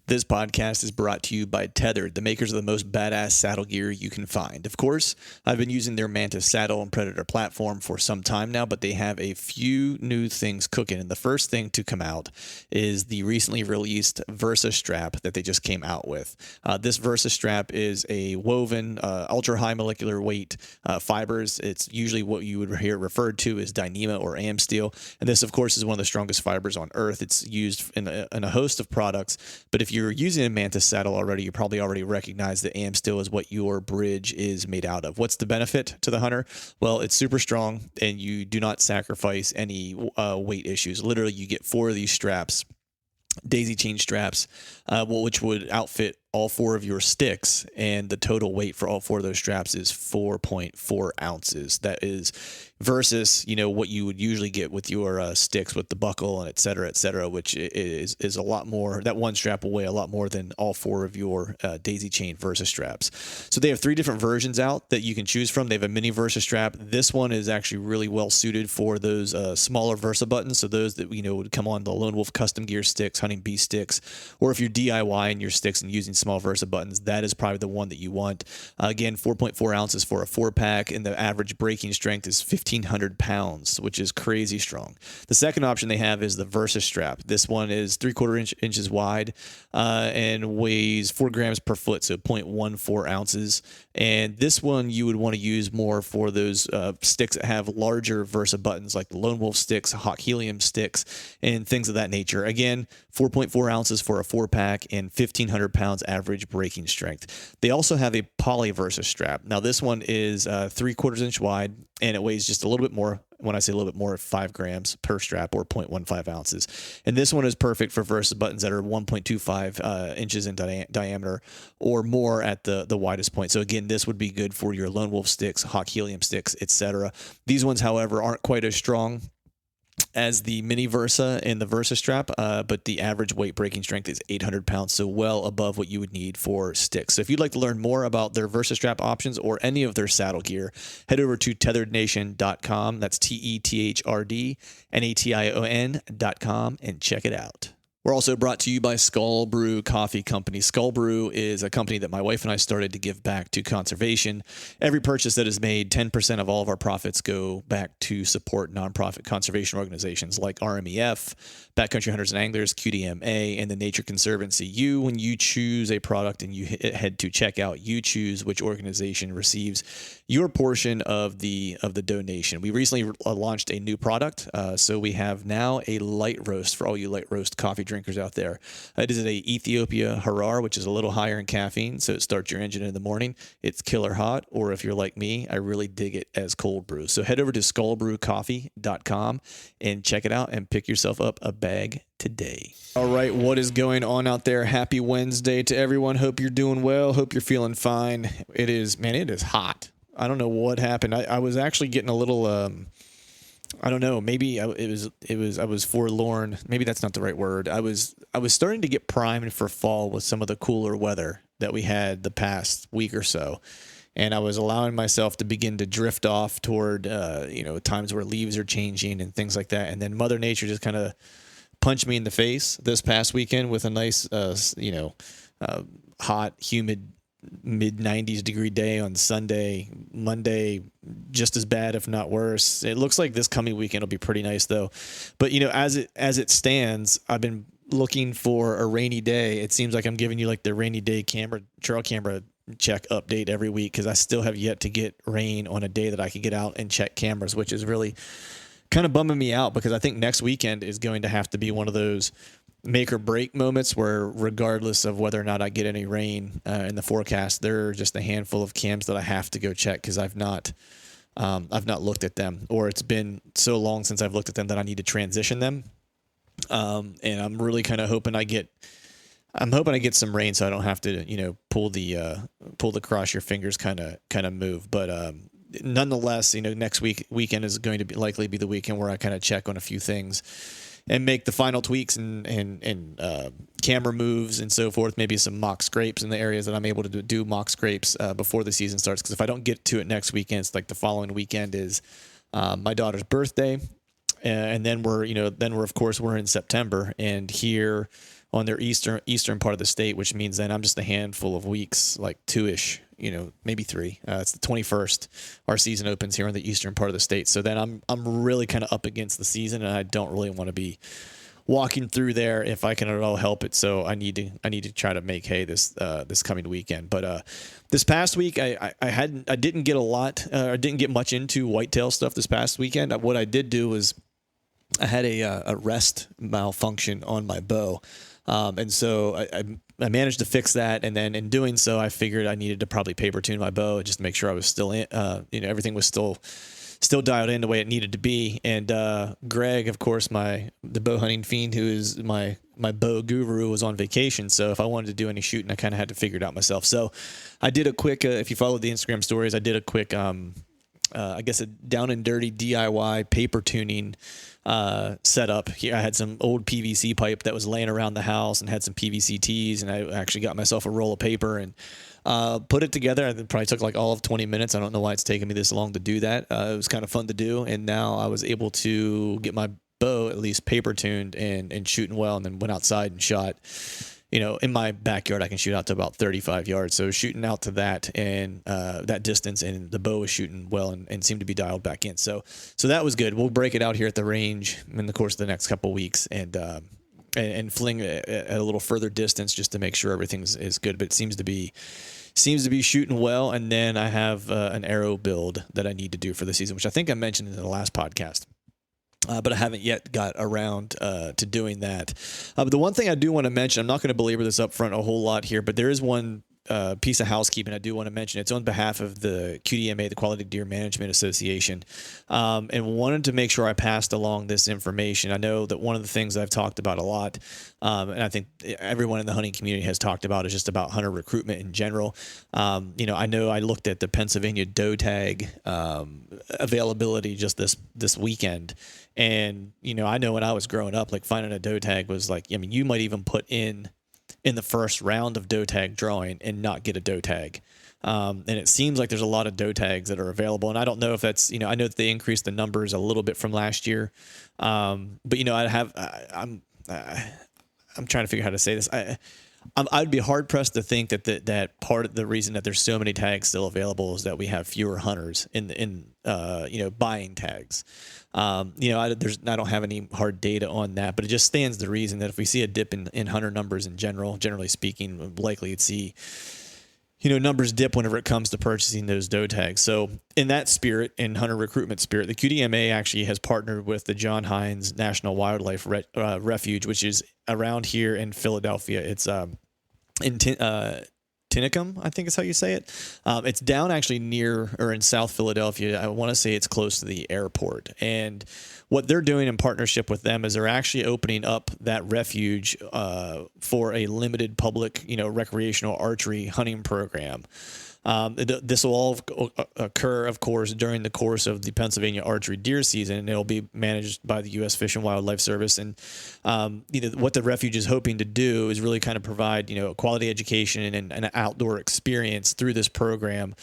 This podcast is brought to you by Tethered, the makers of the most badass saddle gear you can find. Of course, I've been using their Mantis saddle and Predator platform for some time now, but they have a few new things cooking. And the first thing to come out is the recently released Versa strap that they just came out with. This Versa strap is a woven, ultra high molecular weight fibers. It's usually what you would hear referred to as Dyneema or AM steel. And this, of course, is one of the strongest fibers on earth. It's used in a host of products, but if you're using a Mantis saddle already, you probably already recognize that AM steel is what your bridge is made out of. What's the benefit to the hunter? Well, it's super strong and you do not sacrifice any weight issues. Literally, you get 4 of these straps, daisy chain straps, which would outfit all 4 of your sticks, and the total weight for all 4 of those straps is 4.4 ounces. That is versus, what you would usually get with your sticks with the buckle and et cetera, which is a lot more. That one strap will weigh a lot more than all 4 of your daisy chain Versa straps. So they have 3 different versions out that you can choose from. They have a mini Versa strap. This one is actually really well suited for those smaller Versa buttons. So those that would come on the Lone Wolf custom gear sticks, hunting bee sticks, or if you're DIYing your sticks and using small Versa buttons, that is probably the one that you want. Again, 4.4 ounces for a 4-pack, and the average breaking strength is 1,500 pounds, which is crazy strong. The second option they have is the Versa strap. This one is 3/4 inches wide and weighs 4 grams per foot, so 0.14 ounces. And this one you would want to use more for those sticks that have larger Versa buttons, like the Lone Wolf sticks, Hawk Helium sticks, and things of that nature. Again, 4.4 ounces for a 4-pack and 1,500 pounds average breaking strength. They also have a poly Versa strap. Now, this one is 3/4 inch wide, and it weighs just a little bit more. When I say a little bit more, 5 grams per strap, or 0.15 ounces. And this one is perfect for Versa buttons that are 1.25 inches in diameter or more at the widest point. So again, this would be good for your Lone Wolf sticks, Hawk Helium sticks, etc. These ones, however, aren't quite as strong as the mini Versa and the Versa strap, but the average weight breaking strength is 800 pounds, so well above what you would need for sticks. So if you'd like to learn more about their Versa strap options or any of their saddle gear, head over to tetherednation.com. That's TETHRDNATION.com and check it out. We're also brought to you by Skull Brew Coffee Company. Skull Brew is a company that my wife and I started to give back to conservation. Every purchase that is made, 10% of all of our profits go back to support nonprofit conservation organizations like RMEF, Backcountry Hunters and Anglers, QDMA, and the Nature Conservancy. When you choose a product and you head to checkout, you choose which organization receives your portion of the donation. We recently launched a new product, so we have now a light roast for all you light roast coffee drinkers out there. It is a Ethiopia Harar, which is a little higher in caffeine, so it starts your engine in the morning. It's killer hot, or if you're like me, I really dig it as cold brew. So head over to skullbrewcoffee.com and check it out and pick yourself up a bag today. All right, what is going on out there? Happy Wednesday to everyone. Hope you're doing well. Hope you're feeling fine. It is hot. I don't know what happened. I was actually getting a little I don't know. Maybe I was forlorn. Maybe that's not the right word. I was starting to get primed for fall with some of the cooler weather that we had the past week or so. And I was allowing myself to begin to drift off toward, times where leaves are changing and things like that. And then Mother Nature just kind of punched me in the face this past weekend with a nice, hot, humid, mid-90s degree day on Sunday. Monday, just as bad, if not worse. It looks like this coming weekend will be pretty nice, though. But, as it stands, I've been looking for a rainy day. It seems like I'm giving you like the rainy day trail camera check update every week, because I still have yet to get rain on a day that I can get out and check cameras, which is really kind of bumming me out, because I think next weekend is going to have to be one of those make or break moments where, regardless of whether or not I get any rain in the forecast, there are just a handful of cams that I have to go check, because I've not looked at them, or it's been so long since I've looked at them that I need to transition them. And I'm really kind of hoping I get some rain, so I don't have to, pull the cross your fingers kind of move. But nonetheless, next weekend is going to likely be the weekend where I kind of check on a few things and make the final tweaks and camera moves and so forth. Maybe some mock scrapes in the areas that I'm able to do mock scrapes before the season starts. Because if I don't get to it next weekend, it's like the following weekend is my daughter's birthday, and then we're in September, and here on their eastern part of the state, which means then I'm just a handful of weeks, like 2-ish, maybe 3. It's the 21st. Our season opens here on the eastern part of the state. So then I'm really kind of up against the season, and I don't really want to be walking through there if I can at all help it. So I need to try to make hay this coming weekend. But this past week I didn't get a lot. I didn't get much into whitetail stuff this past weekend. What I did do was I had a rest malfunction on my bow, and so I managed to fix that. And then in doing so, I figured I needed to probably paper tune my bow just to make sure I was still in. Everything was still dialed in the way it needed to be. And Greg, of course, the bow hunting fiend, who is my bow guru, was on vacation. So if I wanted to do any shooting, I kind of had to figure it out myself. So I did a quick, if you followed the Instagram stories, I did a quick, I guess a down and dirty DIY paper tuning setup. Here I had some old PVC pipe that was laying around the house and had some PVC tees, and I actually got myself a roll of paper and put it together. It probably took like all of 20 minutes. I don't know why it's taken me this long to do that. It was kind of fun to do, and now I was able to get my bow at least paper tuned and shooting well, and then went outside and shot. In my backyard, I can shoot out to about 35 yards. So shooting out to that and that distance, and the bow was shooting well and seemed to be dialed back in. So that was good. We'll break it out here at the range in the course of the next couple of weeks and fling at a little further distance just to make sure everything is good. But it seems to be shooting well. And then I have an arrow build that I need to do for the season, which I think I mentioned in the last podcast. But I haven't yet got around to doing that. But the one thing I do want to mention, I'm not going to belabor this up front a whole lot here, but there is one piece of housekeeping I do want to mention. It's on behalf of the QDMA, the Quality Deer Management Association, and wanted to make sure I passed along this information. I know that one of the things I've talked about a lot, and I think everyone in the hunting community has talked about, is just about hunter recruitment in general. I know I looked at the Pennsylvania doe tag availability just this weekend. And, I know when I was growing up, like finding a doe tag was like, you might even put in the first round of doe tag drawing and not get a doe tag. And it seems like there's a lot of doe tags that are available. And I don't know if that's, I know that they increased the numbers a little bit from last year. But, I'm trying to figure out how to say this. I'd be hard pressed to think that part of the reason that there's so many tags still available is that we have fewer hunters in buying tags. I don't have any hard data on that, but it just stands to reason that if we see a dip in hunter numbers in generally speaking, we're likely to see numbers dip whenever it comes to purchasing those doe tags. So in that spirit, in hunter recruitment spirit, the QDMA actually has partnered with the John Hines National Wildlife Refuge, which is around here in Philadelphia. It's in Tinicum, I think is how you say it. It's down actually near or in South Philadelphia. I want to say it's close to the airport. And what they're doing in partnership with them is they're actually opening up that refuge for a limited public, recreational archery hunting program. This will all occur, of course, during the course of the Pennsylvania archery deer season, and it'll be managed by the U.S. Fish and Wildlife Service. And what the refuge is hoping to do is really kind of provide a quality education and an outdoor experience through this program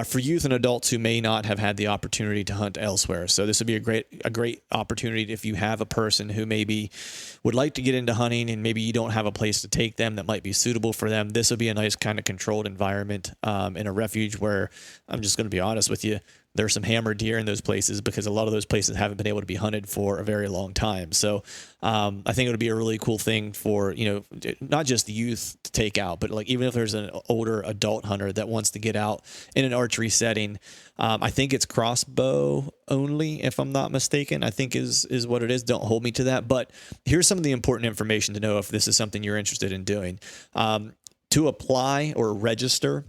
for youth and adults who may not have had the opportunity to hunt elsewhere. So this would be a great opportunity if you have a person who maybe would like to get into hunting and maybe you don't have a place to take them that might be suitable for them. This would be a nice kind of controlled environment in a refuge where, I'm just going to be honest with you, there's some hammer deer in those places because a lot of those places haven't been able to be hunted for a very long time. So I think it would be a really cool thing for, not just the youth to take out, but like even if there's an older adult hunter that wants to get out in an archery setting. I think it's crossbow only, if I'm not mistaken, I think is what it is. Don't hold me to that. But here's some of the important information to know if this is something you're interested in doing. To apply or register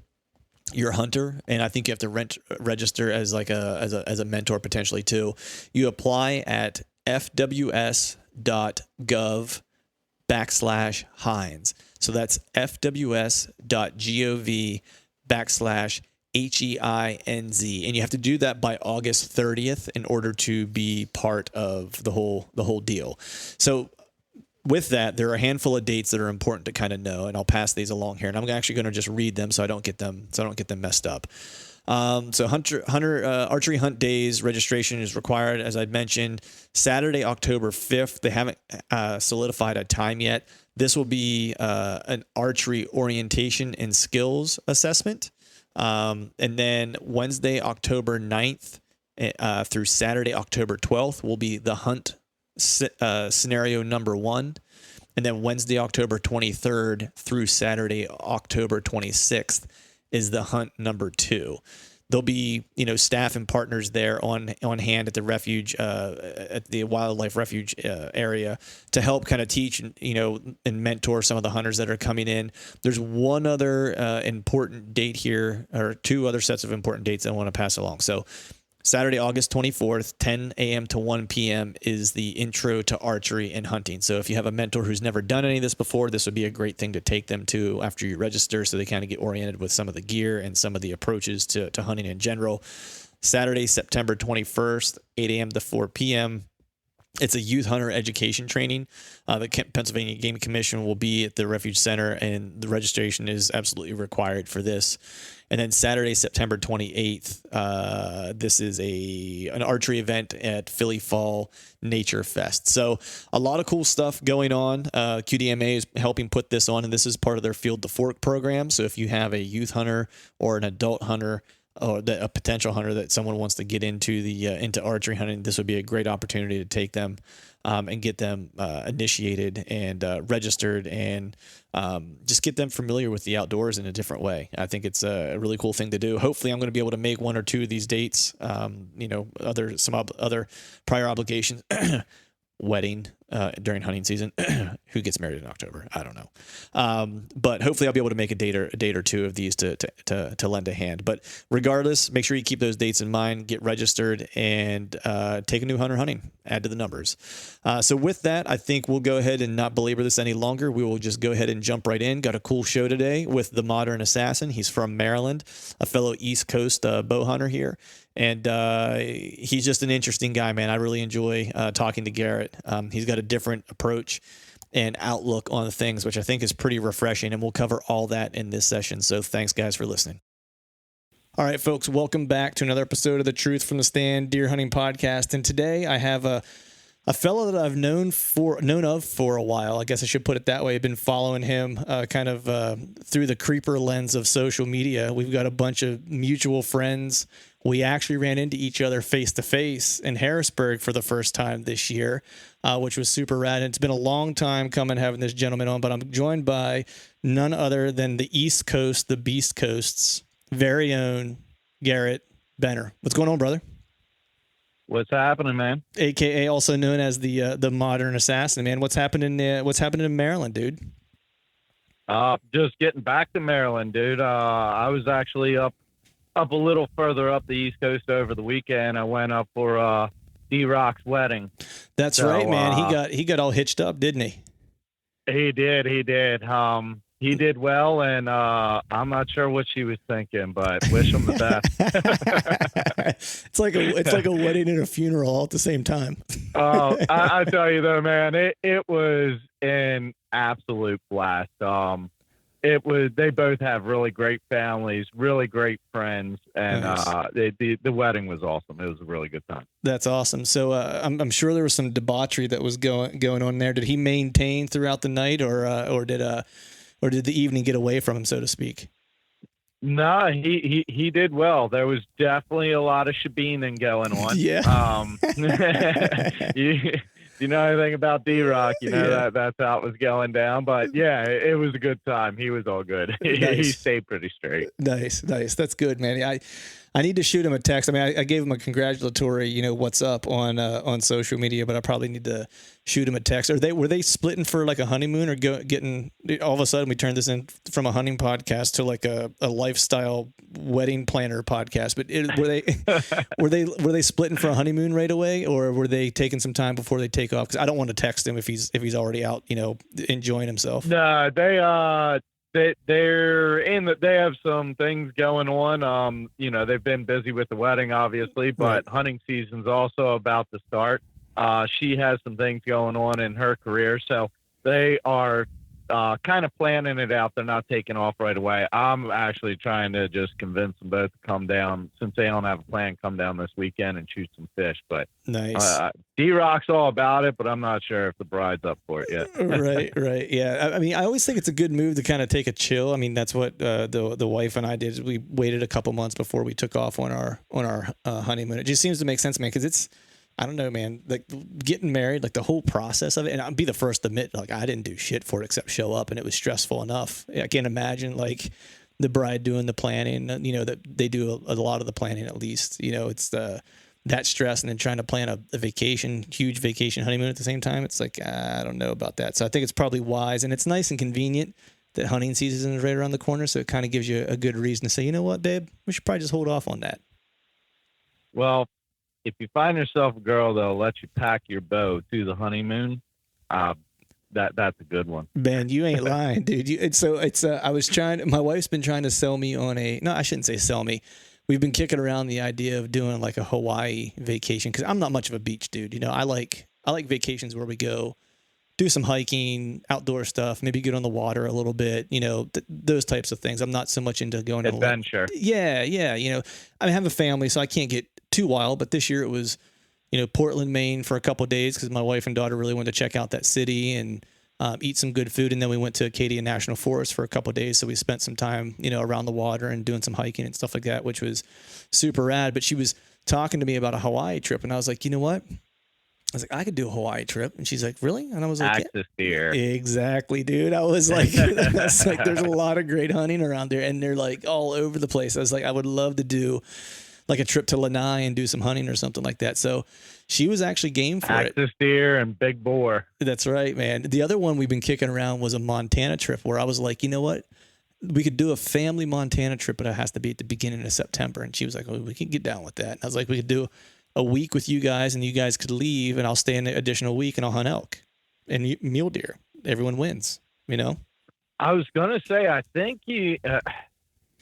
your hunter, and I think you have to register as like as a mentor potentially too. You apply at fws.gov/Hines. So that's fws.gov/HEINZ, and you have to do that by August 30th in order to be part of the whole deal. So with that, there are a handful of dates that are important to kind of know, and I'll pass these along here. And I'm actually going to just read them so I don't get them messed up. So archery hunt days registration is required, as I mentioned. Saturday, October 5th. They haven't solidified a time yet. This will be an archery orientation and skills assessment. And then Wednesday, October 9th through Saturday, October 12th will be the hunt scenario number 1. And then Wednesday, October 23rd through Saturday, October 26th is the hunt number 2. There'll be, staff and partners there on hand at the refuge, at the wildlife refuge area to help kind of teach, and mentor some of the hunters that are coming in. There's one other important date here, or 2 other sets of important dates I want to pass along. So Saturday, August 24th, 10 a.m. to 1 p.m. is the intro to archery and hunting. So if you have a mentor who's never done any of this before, this would be a great thing to take them to after you register so they kind of get oriented with some of the gear and some of the approaches to hunting in general. Saturday, September 21st, 8 a.m. to 4 p.m. It's a youth hunter education training. The Pennsylvania Game Commission will be at the Refuge Center, and the registration is absolutely required for this. And then Saturday, September 28th, this is an archery event at Philly Fall Nature Fest. So a lot of cool stuff going on. QDMA is helping put this on, and this is part of their Field to Fork program. So if you have a youth hunter or an adult hunter, or a potential hunter that someone wants to get into into archery hunting, this would be a great opportunity to take them and get them initiated and registered, and just get them familiar with the outdoors in a different way. I think it's a really cool thing to do. Hopefully I'm going to be able to make 1 or 2 of these dates. Some other prior obligations, wedding during hunting season. Who gets married in October? I don't know. But hopefully I'll be able to make a date or 2 of these to lend a hand. But regardless, make sure you keep those dates in mind, get registered, and take a new hunter hunting. Add to the numbers. So with that, I think we'll go ahead and not belabor this any longer. We will just go ahead and jump right in. Got a cool show today with the Modern Assassin. He's from Maryland, a fellow East Coast bow hunter here. And he's just an interesting guy, man. I really enjoy talking to Garrett. He's got a different approach and outlook on things, which I think is pretty refreshing. And we'll cover all that in this session. So thanks, guys, for listening. All right, folks, welcome back to another episode of the Truth from the Stand Deer Hunting Podcast. And today I have a fellow that I've known of for a while. I guess I should put it that way. I've been following him through the creeper lens of social media. We've got a bunch of mutual friends. We actually ran into each other face-to-face in Harrisburg for the first time this year, which was super rad. And it's been a long time coming having this gentleman on, but I'm joined by none other than the East Coast, the Beast Coast's very own Garrett Benner. What's going on, brother? What's happening, man? AKA also known as the Modern Assassin, man. What's happening in Maryland, dude? Just getting back to Maryland, dude. I was actually up a little further up the East Coast over the weekend. I went up for D-Rock's wedding. That's right, man. He got all hitched up, didn't he? He did. He did well, and I'm not sure what she was thinking, but wish him the best. It's like a wedding and a funeral all at the same time. I tell you though, man, it was an absolute blast. They both have really great families, really great friends, and nice. The wedding was awesome. It was a really good time. That's awesome. So I'm sure there was some debauchery that was going on there. Did he maintain throughout the night, or did the evening get away from him, so to speak? No, he did well. There was definitely a lot of shebeening going on. Yeah. You know anything about D-Rock, that's how it was going down. But yeah, it was a good time. He was all good. Nice. He stayed pretty straight. Nice. That's good, man. I need to shoot him a text. I mean, I gave him a congratulatory, what's up on social media, but I probably need to shoot him a text. Were they splitting for like a honeymoon, or getting all of a sudden we turned this in from a hunting podcast to like a lifestyle wedding planner podcast? But were they splitting for a honeymoon right away, or were they taking some time before they take off? Because I don't want to text him if he's already out, enjoying himself. No, they have some things going on. They've been busy with the wedding, obviously, but right. Hunting season's also about to start. She has some things going on in her career, so they are kind of planning it out. They're not taking off right away. I'm actually trying to just convince them both to come down, since they don't have a plan, come down this weekend and shoot some fish. But nice. D-Rock's all about it, but I'm not sure if the bride's up for it yet. Right. Yeah. I mean, I always think it's a good move to kind of take a chill. I mean, that's what the wife and I did. We waited a couple months before we took off on our honeymoon. It just seems to make sense, man, because it's, I don't know, man, like getting married, like the whole process of it. And I'll be the first to admit, like, I didn't do shit for it except show up, and it was stressful enough. I can't imagine like the bride doing the planning, you know, that they do a lot of the planning, at least, you know, it's that stress, and then trying to plan a vacation, huge vacation honeymoon at the same time. It's like, I don't know about that. So I think it's probably wise, and it's nice and convenient that hunting season is right around the corner. So it kind of gives you a good reason to say, you know what, babe, we should probably just hold off on that. Well, if you find yourself a girl that'll let you pack your bow to the honeymoon, that's a good one. Man, you ain't lying, dude. My wife's been trying to sell me on no, I shouldn't say sell me. We've been kicking around the idea of doing like a Hawaii vacation, because I'm not much of a beach dude. You know, I like vacations where we go do some hiking, outdoor stuff, maybe get on the water a little bit, you know, those types of things. I'm not so much into going adventure. Yeah. You know, I have a family, so I can't get too wild, but this year it was, you know, Portland, Maine for a couple of days, because my wife and daughter really wanted to check out that city and eat some good food. And then we went to Acadia National Forest for a couple of days. So we spent some time, you know, around the water and doing some hiking and stuff like that, which was super rad. But she was talking to me about a Hawaii trip, and I was like, you know what? I was like, I could do a Hawaii trip. And she's like, really? And I was like, Axis deer. Exactly, dude. I was like, that's like, there's a lot of great hunting around there, and they're like all over the place. I was like, I would love to do like a trip to Lanai and do some hunting or something like that. So she was actually game for it. Axis deer and big boar. That's right, man. The other one we've been kicking around was a Montana trip, where I was like, you know what? We could do a family Montana trip, but it has to be at the beginning of September. And she was like, well, we can get down with that. And I was like, we could do a week with you guys, and you guys could leave, and I'll stay an additional week, and I'll hunt elk and mule deer. Everyone wins, you know? I was going to say, I think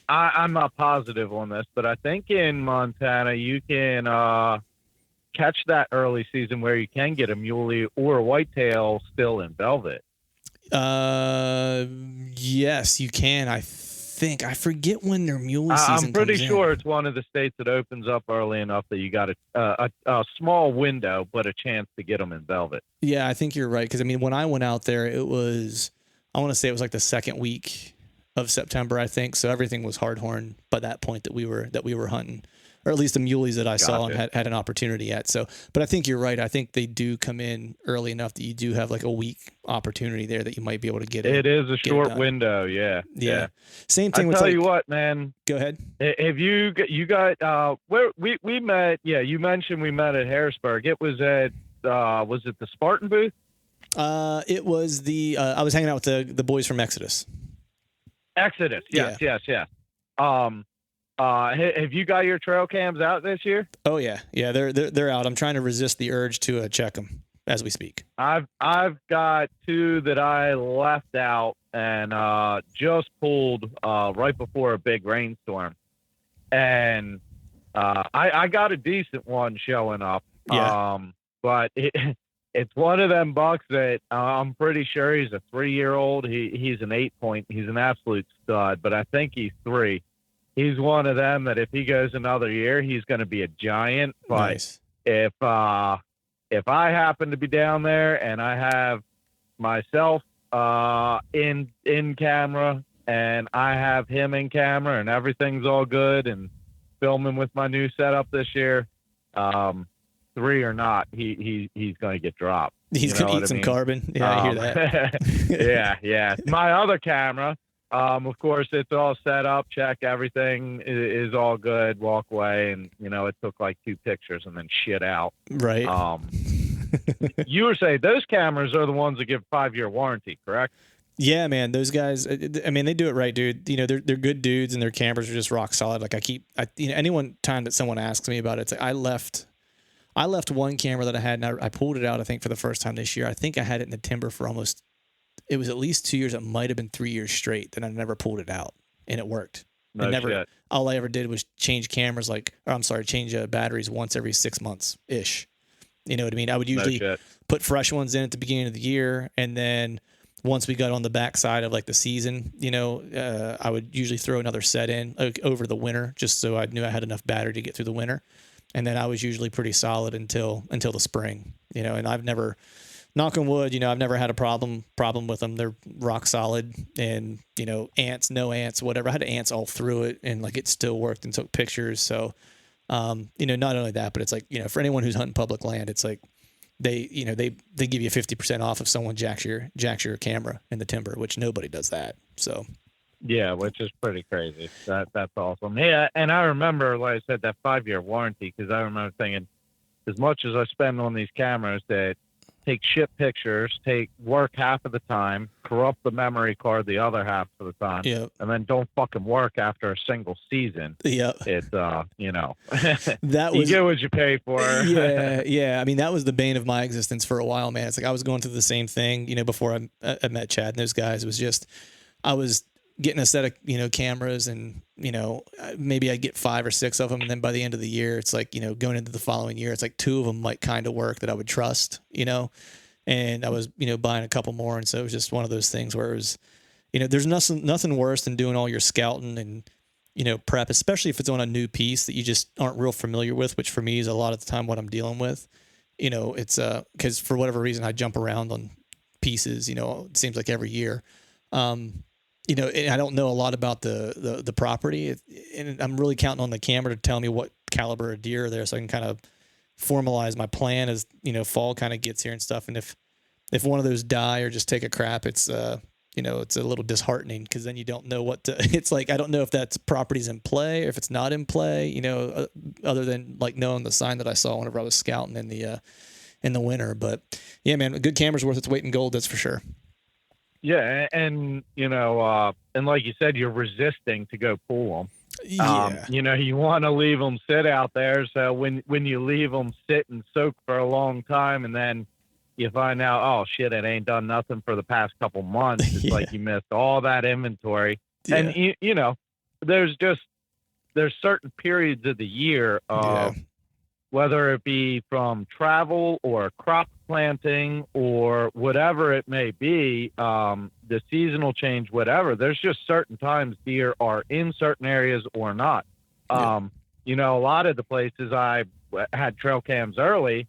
I'm not positive on this, but I think in Montana you can catch that early season where you can get a muley or a whitetail still in velvet. Yes, you can. I think I forget when their muley season. I'm pretty sure it's one of the states that opens up early enough that you got a small window, but a chance to get them in velvet. Yeah, I think you're right, because I mean, when I went out there, I want to say it was like the second week of September, I think. So everything was hardhorn by that point that we were hunting, or at least the muleys that I saw and had an opportunity at. So, but I think you're right. I think they do come in early enough that you do have like a week opportunity there that you might be able to get it. It is a short window. Yeah. Same thing. I'll tell you what, man. Go ahead. Have you got where we met? Yeah, you mentioned we met at Harrisburg. It was at was it the Spartan booth? It was I was hanging out with the boys from Exodus. Yes. Have you got your trail cams out this year? Oh yeah, they're out. I'm trying to resist the urge to check them as we speak. I've got two that I left out and just pulled right before a big rainstorm, and I got a decent one showing up. Yeah. But it's one of them bucks that I'm pretty sure he's a 3-year-old. He's an 8-point. He's an absolute stud, but I think he's 3. He's one of them that if he goes another year, he's going to be a giant. But nice. If I happen to be down there and I have myself in camera and I have him in camera and everything's all good and filming with my new setup this year, 3 or not, he's going to get dropped. He's going to eat some carbon. Yeah, I hear that. Yeah. My other camera, of course, it's all set up, check, everything is all good, walk away, and, it took like 2 pictures and then shit out. Right. You were saying those cameras are the ones that give 5-year warranty, correct? Yeah, man, those guys, I mean, they do it right, dude. They're good dudes, and their cameras are just rock solid. Like any time that someone asks me about it, it's like I left one camera that I had, and I pulled it out, I think, for the first time this year. I think I had it in the timber for it was at least 2 years. It might have been 3 years straight. Then I never pulled it out, and it worked. Shit. All I ever did was change change batteries once every 6 months ish. You know what I mean? I would usually put fresh ones in at the beginning of the year, and then once we got on the backside of like the season, I would usually throw another set in over the winter, just so I knew I had enough battery to get through the winter. And then I was usually pretty solid until the spring, and I've never, knock on wood, I've never had a problem with them. They're rock solid, and, ants, no ants, whatever. I had ants all through it, and like it still worked and took pictures. So, not only that, but it's like, for anyone who's hunting public land, it's like they give you 50% off if someone jacks your camera in the timber, which nobody does that. So. Yeah, which is pretty crazy. That's awesome. Yeah, and I remember, like I said, that 5-year warranty, because I remember thinking, as much as I spend on these cameras that take shit pictures, take work half of the time, corrupt the memory card the other half of the time, Yep. and then don't fucking work after a single season. Yep. It's that you was, get what you pay for. yeah. I mean, that was the bane of my existence for a while, man. It's like I was going through the same thing, before I met Chad and those guys. It was just, I was getting a set of, cameras, and, maybe I'd get 5 or 6 of them. And then by the end of the year, it's like, going into the following year, it's like 2 of them might kind of work that I would trust, and I was, buying a couple more. And so it was just one of those things where it was, there's nothing worse than doing all your scouting and, prep, especially if it's on a new piece that you just aren't real familiar with, which for me is a lot of the time what I'm dealing with. It's because for whatever reason I jump around on pieces, it seems like every year. And I don't know a lot about the property, and I'm really counting on the camera to tell me what caliber of deer are there, so I can kind of formalize my plan as, fall kind of gets here and stuff. And if one of those die or just take a crap, it's, it's a little disheartening, because then you don't know what to, it's like, I don't know if that's property's in play or if it's not in play, other than like knowing the sign that I saw whenever I was scouting in the winter. But yeah, man, a good camera's worth its weight in gold. That's for sure. Yeah, and and like you said, you're resisting to go pull them. Yeah. You want to leave them sit out there. So when you leave them sit and soak for a long time, and then you find out, oh shit, it ain't done nothing for the past couple months. It's like you missed all that inventory. Yeah. And there's certain periods of the year, whether it be from travel or crop planting or whatever it may be, the seasonal change, whatever, there's just certain times deer are in certain areas or not. A lot of the places I had trail cams early,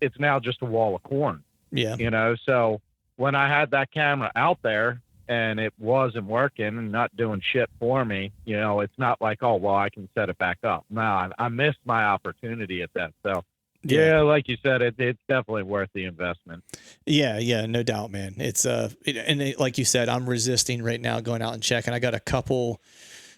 it's now just a wall of corn. Yeah. So when I had that camera out there and it wasn't working and not doing shit for me, it's not like, oh, well, I can set it back up. No, I missed my opportunity at that. So yeah, like you said, it's definitely worth the investment. Yeah, no doubt, man. It's like you said, I'm resisting right now going out and checking. I got a couple,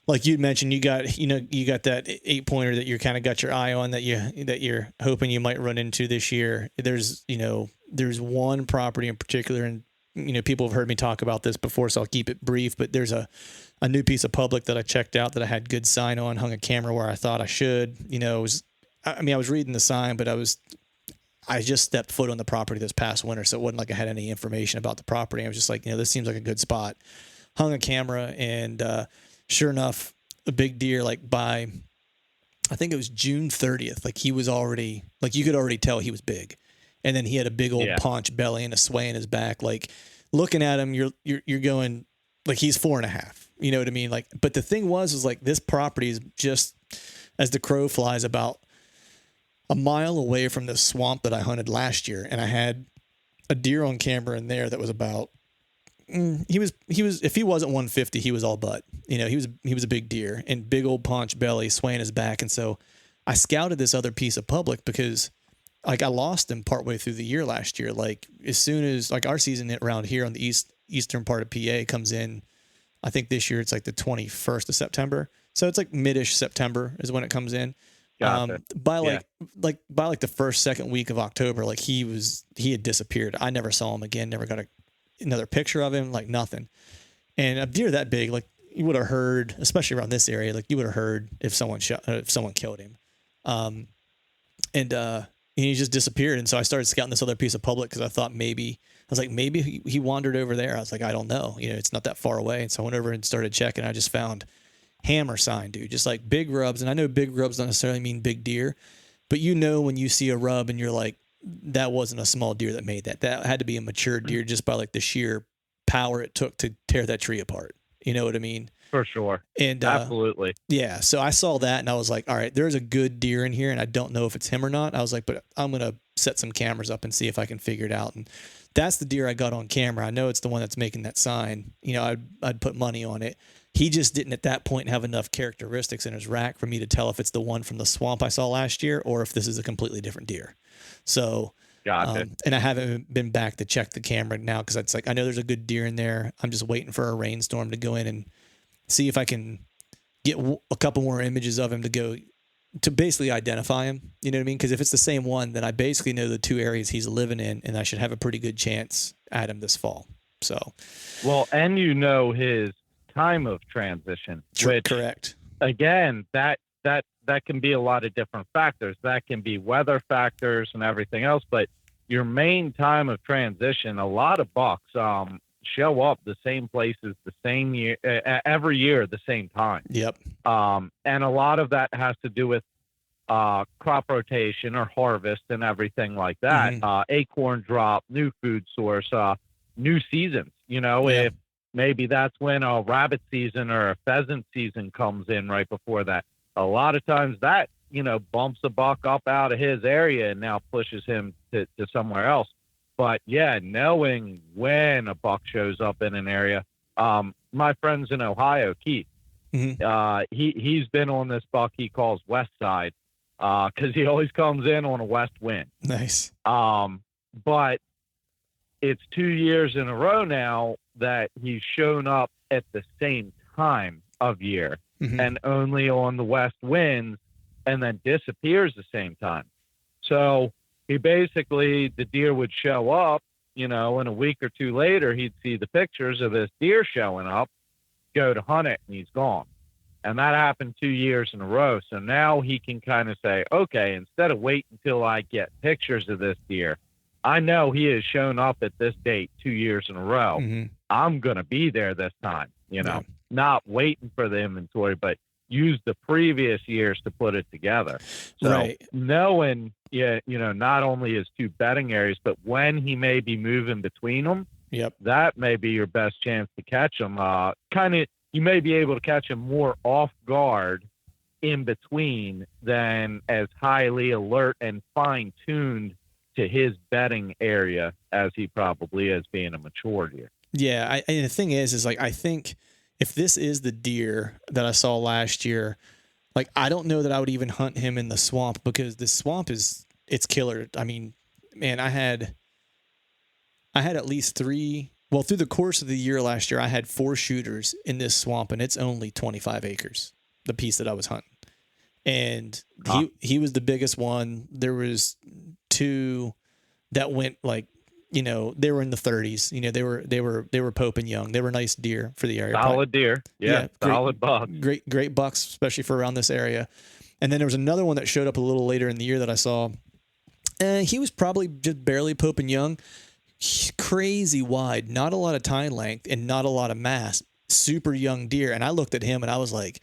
like you mentioned, you got that 8-pointer that you kind of got your eye on that you're hoping you might run into this year. There's one property in particular, and people have heard me talk about this before, so I'll keep it brief, but there's a new piece of public that I checked out that I had good sign on, hung a camera where I thought I should. I was reading the sign, but I just stepped foot on the property this past winter, so it wasn't like I had any information about the property. I was just like, this seems like a good spot. Hung a camera, and sure enough, a big deer, like by, I think it was June 30th, like he was already, like you could already tell he was big. And then he had a big old paunch belly and a sway in his back. Like looking at him, you're going like he's 4.5. You know what I mean? Like, but the thing was like this property is just as the crow flies about a mile away from the swamp that I hunted last year, and I had a deer on camera in there that was about. He was if he wasn't 150, he was all butt. He was a big deer and big old paunch belly, swaying his back, and so I scouted this other piece of public because. Like I lost him partway through the year last year. Like as soon as like our season around here on the eastern part of PA comes in, I think this year it's like the 21st of September. So it's like mid-ish September is when it comes in. Gotcha. By the first, second week of October, like he had disappeared. I never saw him again. Never got another picture of him, like nothing. And a deer that big, like you would have heard, especially around this area, like you would have heard if someone killed him. And he just disappeared. And so I started scouting this other piece of public because I thought maybe he wandered over there. I was like, I don't know. It's not that far away. And so I went over and started checking. I just found hammer sign, dude, just like big rubs. And I know big rubs don't necessarily mean big deer, but when you see a rub and you're like, that wasn't a small deer that made that. That had to be a mature deer just by like the sheer power it took to tear that tree apart. You know what I mean? For sure. And Absolutely. yeah, so I saw that and I was like, all right, there's a good deer in here and I don't know if it's him or not. I was like, but I'm going to set some cameras up and see if I can figure it out. And that's the deer I got on camera. I know it's the one that's making that sign. You know, I'd put money on it. He just didn't at that point have enough characteristics in his rack for me to tell if it's the one from the swamp I saw last year or if this is a completely different deer. So, Gotcha. And I haven't been back to check the camera now because it's like I know there's a good deer in there. I'm just waiting for a rainstorm to go in and see if I can get a couple more images of him to go to basically identify him. You know what I mean? Because if it's the same one, then I basically know the two areas he's living in, and I should have a pretty good chance at him this fall. So, well, and you know his time of transition, which, correct. Again, that can be a lot of different factors. That can be weather factors and everything else, but your main time of transition, a lot of bucks show up the same places the same year every year at the same time. Yep. And a lot of that has to do with crop rotation or harvest and everything like that. Acorn drop, new food source, new seasons. You know, if maybe that's when a rabbit season or a pheasant season comes in right before that. A lot of times that, you know, bumps a buck up out of his area and now pushes him to somewhere else. But yeah, knowing when a buck shows up in an area, my friends in Ohio, Keith, he's been on this buck he calls West Side, because he always comes in on a west wind. Nice. But it's 2 years in a row now that he's shown up at the same time of year and only on the west winds, and then disappears the same time. So he basically, the deer would show up, you know, and a week or two later, he'd see the pictures of this deer showing up, go to hunt it, and he's gone. And that happened 2 years in a row. So now he can kind of say, okay, instead of waiting until I get pictures of this deer, I know he has shown up at this date 2 years in a row. I'm going to be there this time, you know, not waiting for the inventory, but use the previous years to put it together. So knowing, you know, not only his two bedding areas, but when he may be moving between them, that may be your best chance to catch him. You may be able to catch him more off guard in between than as highly alert and fine tuned to his bedding area as he probably is being a mature deer. Yeah. And the thing is like, I think if this is the deer that I saw last year, like, I don't know that I would even hunt him in the swamp because the swamp it's killer. I mean, man, I had at least through the course of the year last year, I had 4 shooters in this swamp and it's only 25 acres, the piece that I was hunting. And he was the biggest one. There was 2 that went like, you know, they were in the 30s. You know, they were Pope and young. They were nice deer for the area. Solid deer. Yeah, solid bucks. Great bucks, especially for around this area. And then there was another one that showed up a little later in the year that I saw. He was probably just barely Pope and young. Crazy wide, not a lot of tine length and not a lot of mass. Super young deer. And I looked at him and I was like,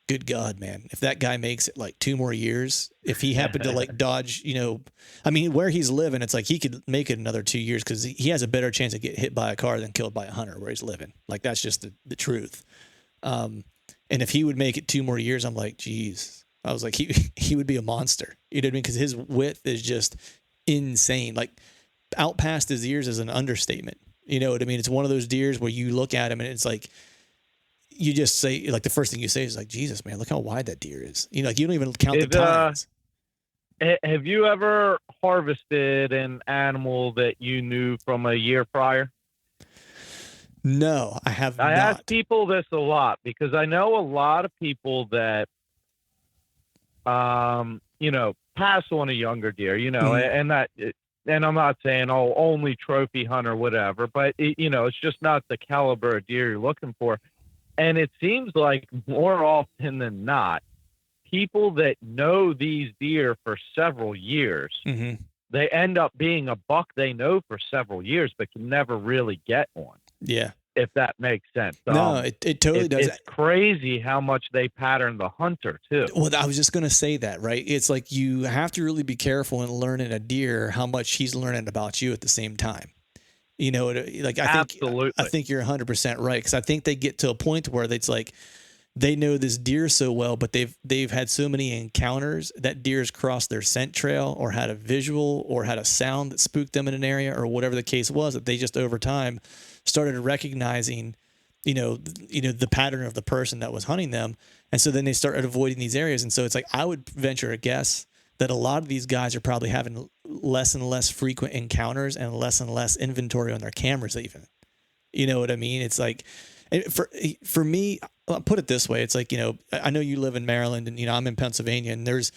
good God, man, if that guy makes it like 2 more years, if he happened to like dodge, you know, I mean, where he's living, it's like he could make it another 2 years because he has a better chance of getting hit by a car than killed by a hunter where he's living. Like, that's just the truth. And if he would make it 2 more years, I'm like, geez, I was like, he would be a monster. You know what I mean? Because his width is just insane. Like, out past his ears is an understatement. You know what I mean? It's one of those deers where you look at him and it's like, you just say, like, the first thing you say is like, Jesus, man, look how wide that deer is. You know, like, you don't even count the tines. Have you ever harvested an animal that you knew from a year prior? No, I have not. I ask people this a lot because I know a lot of people that, you know, pass on a younger deer, you know, and I'm not saying, only trophy hunter, whatever, but you know, it's just not the caliber of deer you're looking for. And it seems like more often than not, people that know these deer for several years, they end up being a buck they know for several years, but can never really get one. Yeah. If that makes sense. No, it totally does. It's crazy how much they pattern the hunter too. Well, I was just going to say that, right? It's like you have to really be careful in learning a deer how much he's learning about you at the same time. You know, like Absolutely. I think you're 100% right, because I think they get to a point where it's like they know this deer so well, but they've had so many encounters that deer's crossed their scent trail or had a visual or had a sound that spooked them in an area or whatever the case was, that they just over time started recognizing, the pattern of the person that was hunting them. And so then they started avoiding these areas. And so it's like, I would venture a guess that a lot of these guys are probably having less and less frequent encounters and less inventory on their cameras even. You know what I mean? It's like, for me, I'll put it this way. It's like, I know you live in Maryland and, I'm in Pennsylvania, and there's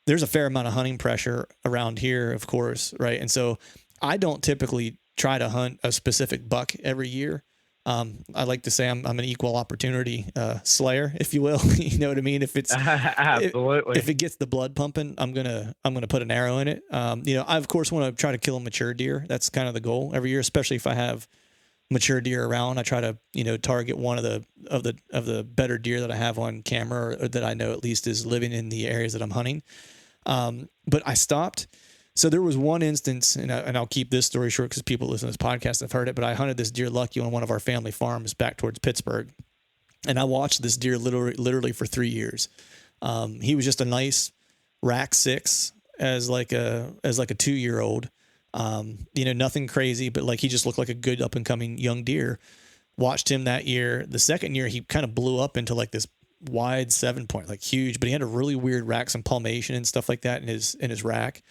a fair amount of hunting pressure around here, of course. Right. And so I don't typically try to hunt a specific buck every year. I like to say I'm an equal opportunity slayer, if you will. You know what I mean? If it's absolutely, if it gets the blood pumping, I'm gonna put an arrow in it. I of course want to try to kill a mature deer. That's kind of the goal every year, especially if I have mature deer around. I try to target one of the better deer that I have on camera, or that I know at least is living in the areas that I'm hunting. But I stopped. So there was one instance, and I'll keep this story short because people listen to this podcast have heard it, but I hunted this deer lucky on one of our family farms back towards Pittsburgh. And I watched this deer literally for 3 years. He was just a nice rack 6 as like a 2-year-old. Nothing crazy, but like he just looked like a good up and coming young deer. Watched him that year. The second year, he kind of blew up into like this wide 7-point, like huge, but he had a really weird rack, some palmation and stuff like that in his rack.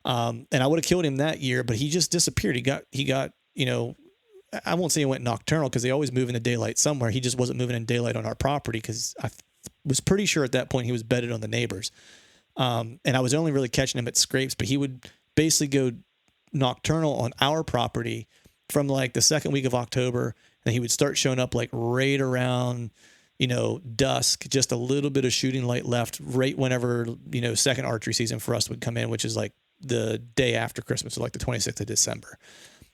And I would have killed him that year, but he just disappeared. He got, I won't say he went nocturnal because they always move in the daylight somewhere. He just wasn't moving in daylight on our property because I was pretty sure at that point he was bedded on the neighbors. And I was only really catching him at scrapes, but he would basically go nocturnal on our property from like the second week of October. And he would start showing up like right around, dusk, just a little bit of shooting light left right whenever, second archery season for us would come in, which is like the day after Christmas, so like the 26th of December.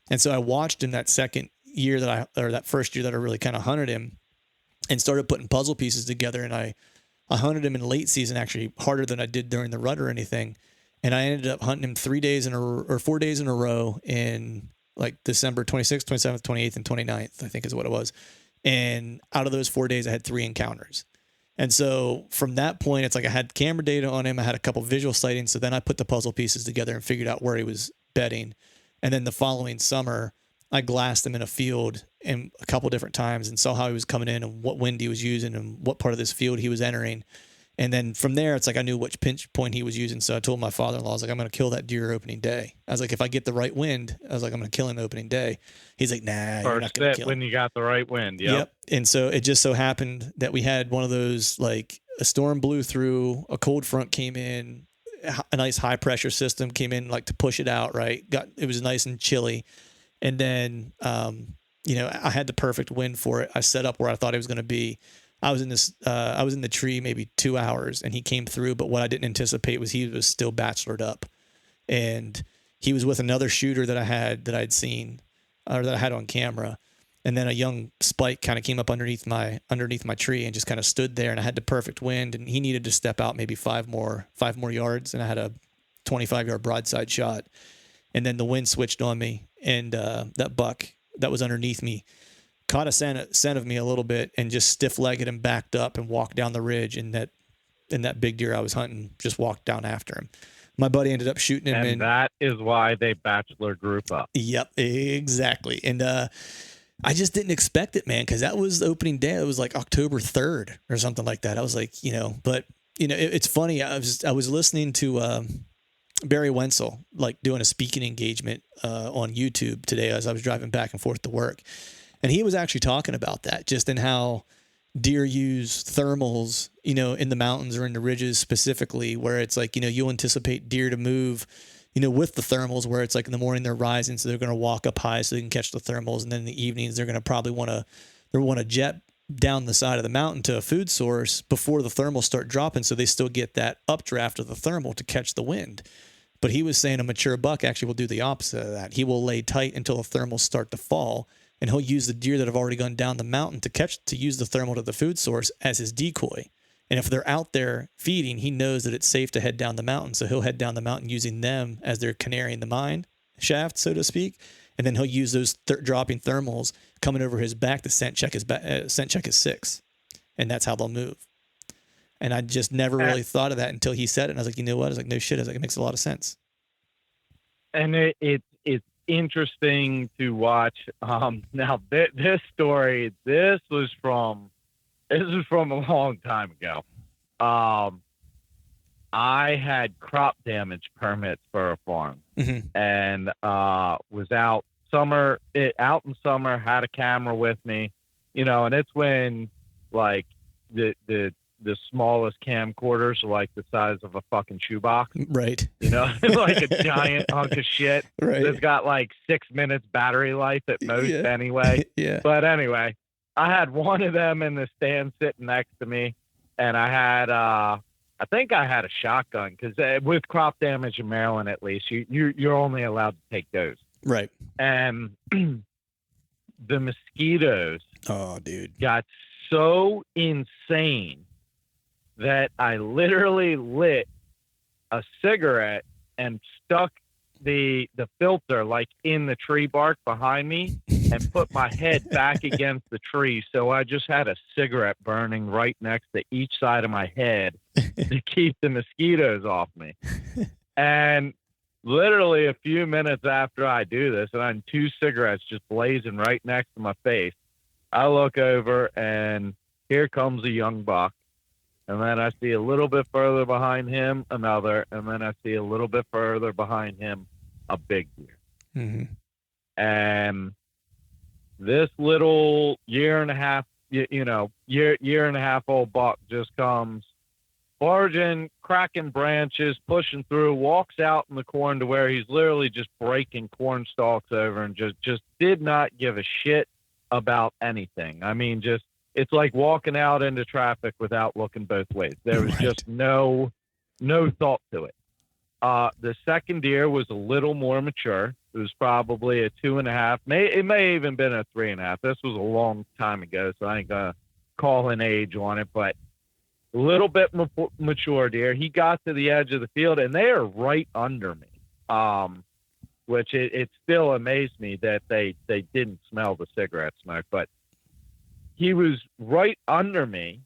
And so I watched him that that first year that I really kind of hunted him and started putting puzzle pieces together. And I hunted him in late season, actually harder than I did during the rut or anything. And I ended up hunting him 4 days in a row in like December 26th, 27th, 28th, and 29th, I think is what it was. And out of those 4 days, I had 3 encounters. And so from that point, it's like I had camera data on him. I had a couple visual sightings. So then I put the puzzle pieces together and figured out where he was bedding. And then the following summer, I glassed him in a field and a couple different times and saw how he was coming in and what wind he was using and what part of this field he was entering. And then from there, it's like I knew which pinch point he was using. So I told my father-in-law, I was like, I'm going to kill that deer opening day. I was like, if I get the right wind, I was like, I'm going to kill him opening day. He's like, nah, you're not going to kill him. When you got the right wind. Yep. And so it just so happened that we had one of those, like a storm blew through, a cold front came in, a nice high pressure system came in like to push it out. Right. It was nice and chilly. And then, I had the perfect wind for it. I set up where I thought it was going to be. I was in the tree maybe 2 hours and he came through, but what I didn't anticipate was he was still bachelored up, and he was with another shooter that I'd seen or that I had on camera. And then a young spike kind of came up underneath my tree and just kind of stood there, and I had the perfect wind, and he needed to step out maybe 5 more yards. And I had a 25-yard broadside shot, and then the wind switched on me, and that buck that was underneath me caught a scent of me a little bit and just stiff-legged and backed up and walked down the ridge. And that big deer I was hunting just walked down after him. My buddy ended up shooting him. And that is why they bachelor group up. Yep, exactly. And I just didn't expect it, man, because that was the opening day. It was like October 3rd or something like that. I was like, but it's funny. I was listening to Barry Wenzel, like doing a speaking engagement on YouTube today as I was driving back and forth to work. And he was actually talking about that, just in how deer use thermals, in the mountains or in the ridges specifically, where it's like, you'll anticipate deer to move, with the thermals, where it's like in the morning they're rising, so they're going to walk up high so they can catch the thermals. And then in the evenings, they're going to probably want to jet down the side of the mountain to a food source before the thermals start dropping, so they still get that updraft of the thermal to catch the wind. But he was saying a mature buck actually will do the opposite of that. He will lay tight until the thermals start to fall, and he'll use the deer that have already gone down the mountain to use the thermal to the food source as his decoy. And if they're out there feeding, he knows that it's safe to head down the mountain. So he'll head down the mountain using them as their canary in the mine shaft, so to speak. and then he'll use those dropping thermals coming over his back to scent check his 6, and that's how they'll move. And I just never really thought of that until he said it, and I was like, you know what? I was like, no shit. I was like, it makes a lot of sense. And it's interesting to watch. Now this story, this was from a long time ago. I had crop damage permits for a farm, and was out in summer, had a camera with me, and it's when like the smallest camcorders are like the size of a fucking shoebox, right? Like a giant hunk of shit. Right. It's got like 6 minutes battery life at most, anyway. Yeah. But anyway, I had one of them in the stand sitting next to me, and I had I think I had a shotgun, because with crop damage in Maryland, at least you're only allowed to take those. Right. And the mosquitoes, oh dude, got so insane that I literally lit a cigarette and stuck the filter like in the tree bark behind me and put my head back against the tree. So I just had a cigarette burning right next to each side of my head to keep the mosquitoes off me. And literally a few minutes after I do this, and I'm 2 cigarettes just blazing right next to my face, I look over and here comes a young buck. And then I see a little bit further behind him, another, and then I see a little bit further behind him, a big deer. Mm-hmm. And this little year and a half old buck just comes barging, cracking branches, pushing through, walks out in the corn to where he's literally just breaking corn stalks over, and just did not give a shit about anything. I mean, it's like walking out into traffic without looking both ways. There was just no thought to it. The second deer was a little more mature. It was probably a 2.5. It may even been a 3.5. This was a long time ago, so I ain't gonna call an age on it, but a little bit mature deer. He got to the edge of the field, and they are right under me. Which it still amazed me that they didn't smell the cigarette smoke, but he was right under me,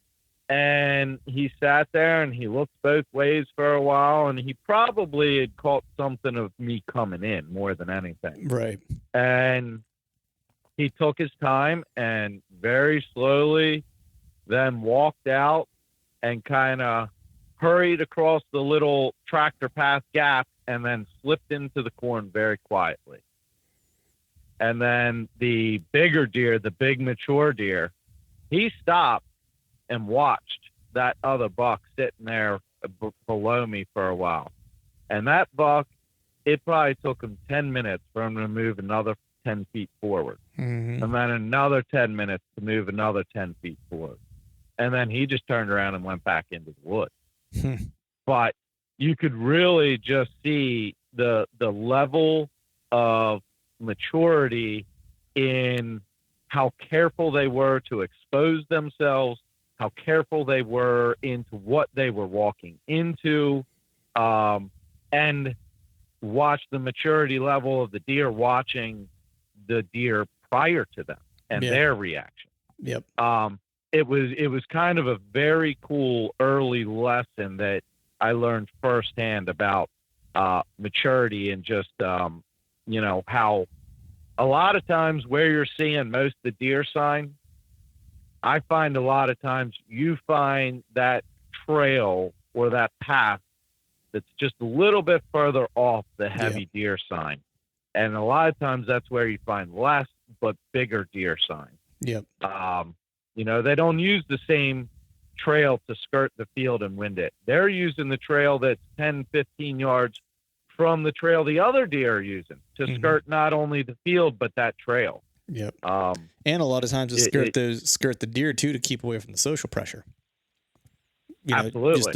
and he sat there and he looked both ways for a while, and he probably had caught something of me coming in more than anything. Right. And he took his time and very slowly then walked out and kind of hurried across the little tractor path gap and then slipped into the corn very quietly. And then the bigger deer, the big mature deer, he stopped and watched that other buck sitting there below me for a while. And that buck, it probably took him 10 minutes for him to move another 10 feet forward. Mm-hmm. And then another 10 minutes to move another 10 feet forward. And then he just turned around and went back into the woods. But you could really just see the level of maturity in how careful they were to expose themselves, how careful they were into what they were walking into, and watch the maturity level of the deer watching the deer prior to them and their reaction. Yep. It was kind of a very cool early lesson that I learned firsthand about maturity, and just how a lot of times where you're seeing most of the deer sign, I find a lot of times you find that trail or that path that's just a little bit further off the heavy deer sign. And a lot of times that's where you find less but bigger deer sign. Yep. They don't use the same trail to skirt the field and wind it. They're using the trail that's 10, 15 yards from the trail the other deer are using to skirt not only the field, but that trail. Yep. And a lot of times to skirt the deer too, to keep away from the social pressure. Absolutely.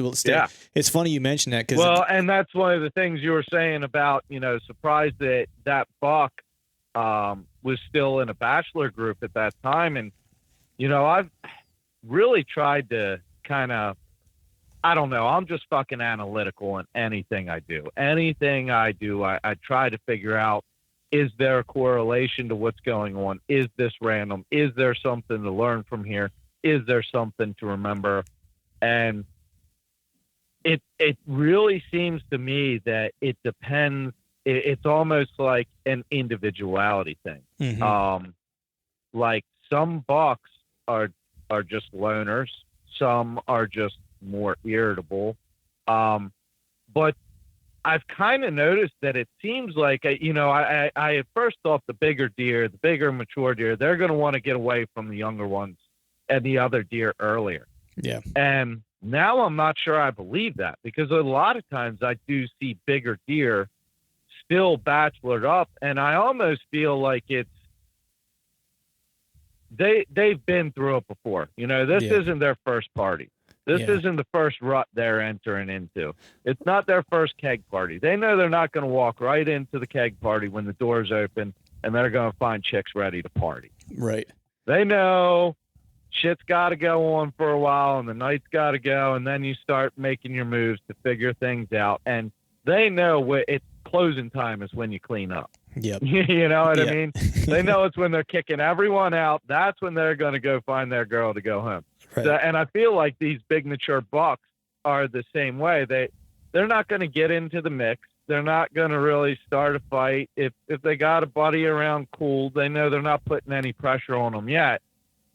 It's funny you mentioned that, and that's one of the things you were saying about, surprised that buck was still in a bachelor group at that time. And, I've really tried to kind of, I don't know, I'm just fucking analytical in anything I do. Anything I do, I try to figure out Is there a correlation to what's going on? Is this random? Is there something to learn from here? Is there something to remember? And it really seems to me that it depends. It's almost like an individuality thing. Mm-hmm. Like some bucks are just loners. Some are just more irritable. But I've kind of noticed that it seems like, I at first thought the bigger mature deer, they're going to want to get away from the younger ones and the other deer earlier. Yeah. And now I'm not sure I believe that, because a lot of times I do see bigger deer still bachelored up, and I almost feel like they've been through it before. This isn't their first party. This isn't the first rut they're entering into. It's not their first keg party. They know they're not going to walk right into the keg party when the doors open and they're going to find chicks ready to party. Right. They know shit's got to go on for a while and the night's got to go, and then you start making your moves to figure things out. And they know it's closing time is when you clean up. Yep. You know what I mean? They know it's when they're kicking everyone out. That's when they're going to go find their girl to go home. Right. So, and I feel like these big mature bucks are the same way. They're not going to get into the mix. They're not going to really start a fight. If they got a buddy around, cool. They know they're not putting any pressure on them yet.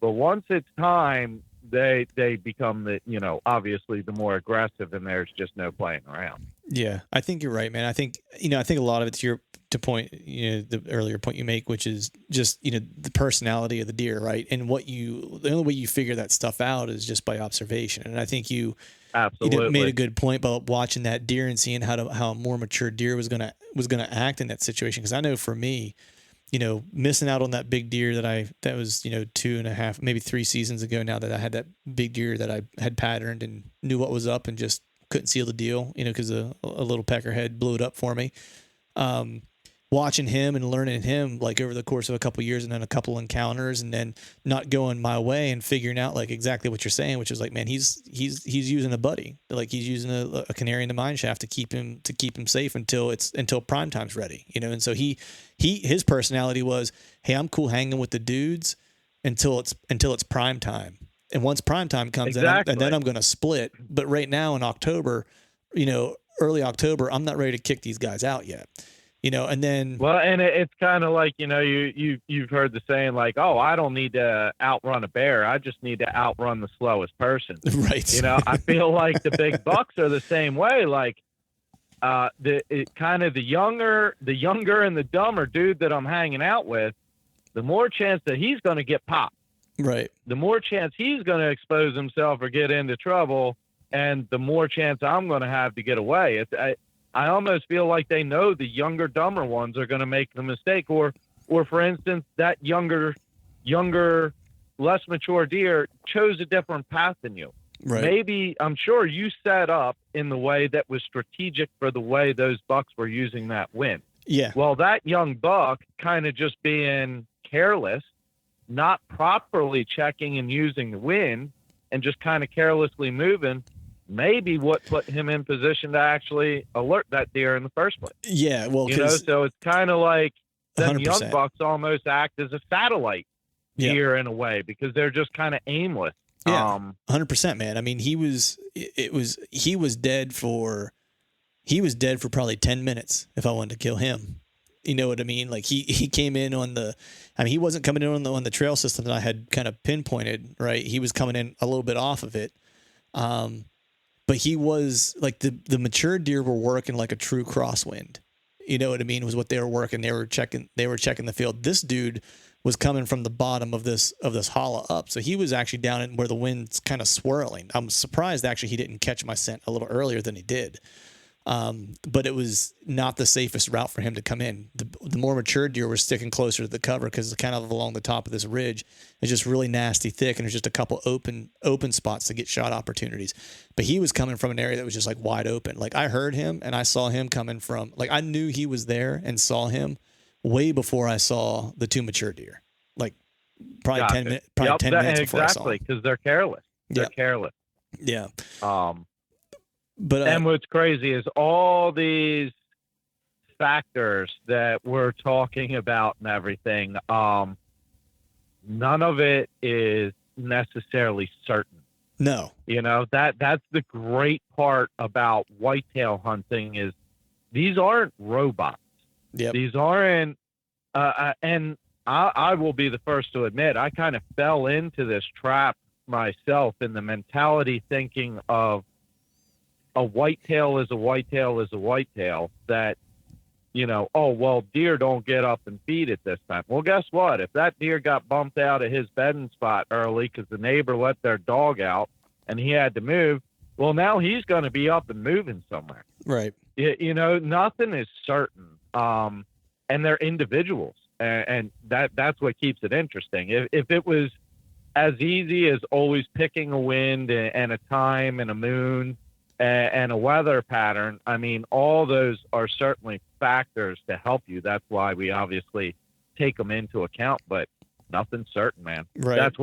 But once it's time, they become obviously the more aggressive, and there's just no playing around. Yeah, I think you're right, man. I think a lot of it's the earlier point you make, which is just, the personality of the deer, right? And the only way you figure that stuff out is just by observation. And I think you made a good point about watching that deer and seeing how a more mature deer was gonna act in that situation. Because I know for me, missing out on that big deer that was 2.5, maybe 3 seasons ago now, that I had that big deer that I had patterned and knew what was up and just couldn't seal the deal, because a little peckerhead blew it up for me. Watching him and learning him like over the course of a couple of years, and then a couple encounters, and then not going my way and figuring out like exactly what you're saying, which is like, man, he's using a buddy, like he's using a canary in the mine shaft to keep him safe until prime time's ready, and so his personality was, hey, I'm cool hanging with the dudes until it's prime time, and once prime time comes and then I'm going to split. But right now in October, early October, I'm not ready to kick these guys out yet. And then, well, and it's kind of like, you've heard the saying like, oh, I don't need to outrun a bear. I just need to outrun the slowest person. Right. I feel like the big bucks are the same way. Like, the younger and the dumber dude that I'm hanging out with, the more chance that he's going to get popped. Right. The more chance he's going to expose himself or get into trouble, and the more chance I'm going to have to get away. I almost feel like they know the younger, dumber ones are going to make the mistake, or for instance, that younger, less mature deer chose a different path than you. Right. Maybe, I'm sure you set up in the way that was strategic for the way those bucks were using that wind. Yeah. Well, that young buck kind of just being careless, not properly checking and using the wind, and just kind of carelessly moving, maybe what put him in position to actually alert that deer in the first place. Yeah, well, so it's kind of like them 100%. young bucks almost act as a satellite deer in a way, because they're just kind of aimless. Yeah, 100%, man. I mean, he was dead for probably 10 minutes if I wanted to kill him. You know what I mean? Like he came in he wasn't coming in on the trail system that I had kind of pinpointed, right? He was coming in a little bit off of it. But he was like the mature deer were working like a true crosswind. You know what I mean? Was what they were working. They were checking the field. This dude was coming from the bottom of this hollow up. So he was actually down in where the wind's kind of swirling. I'm surprised actually he didn't catch my scent a little earlier than he did. But it was not the safest route for him to come in. The more mature deer were sticking closer to the cover, because it's kind of along the top of this ridge. It's just really nasty thick, and there's just a couple open spots to get shot opportunities. But he was coming from an area that was just like wide open. Like I heard him and I saw him coming from, like I knew he was there and saw him way before I saw the 2 mature deer. Like probably 10 minutes. Probably 10 minutes before I saw him. Exactly, because they're careless. They're careless. Yeah. But and what's crazy is all these factors that we're talking about and everything, none of it is necessarily certain. No. You know, that's the great part about whitetail hunting is these aren't robots. Yep. These aren't, and I will be the first to admit, I kind of fell into this trap myself in the mentality thinking of a whitetail is a whitetail is a whitetail, that, you know, oh, well, deer don't get up and feed at this time. Well, guess what? If that deer got bumped out of his bedding spot early because the neighbor let their dog out and he had to move, well, now he's going to be up and moving somewhere. Right. You know, nothing is certain. And they're individuals. And that's what keeps it interesting. If it was as easy as always picking a wind and a time and a moon and a weather pattern, I mean, all those are certainly factors to help you. That's why we obviously take them into account, but nothing's certain, man. Right. That's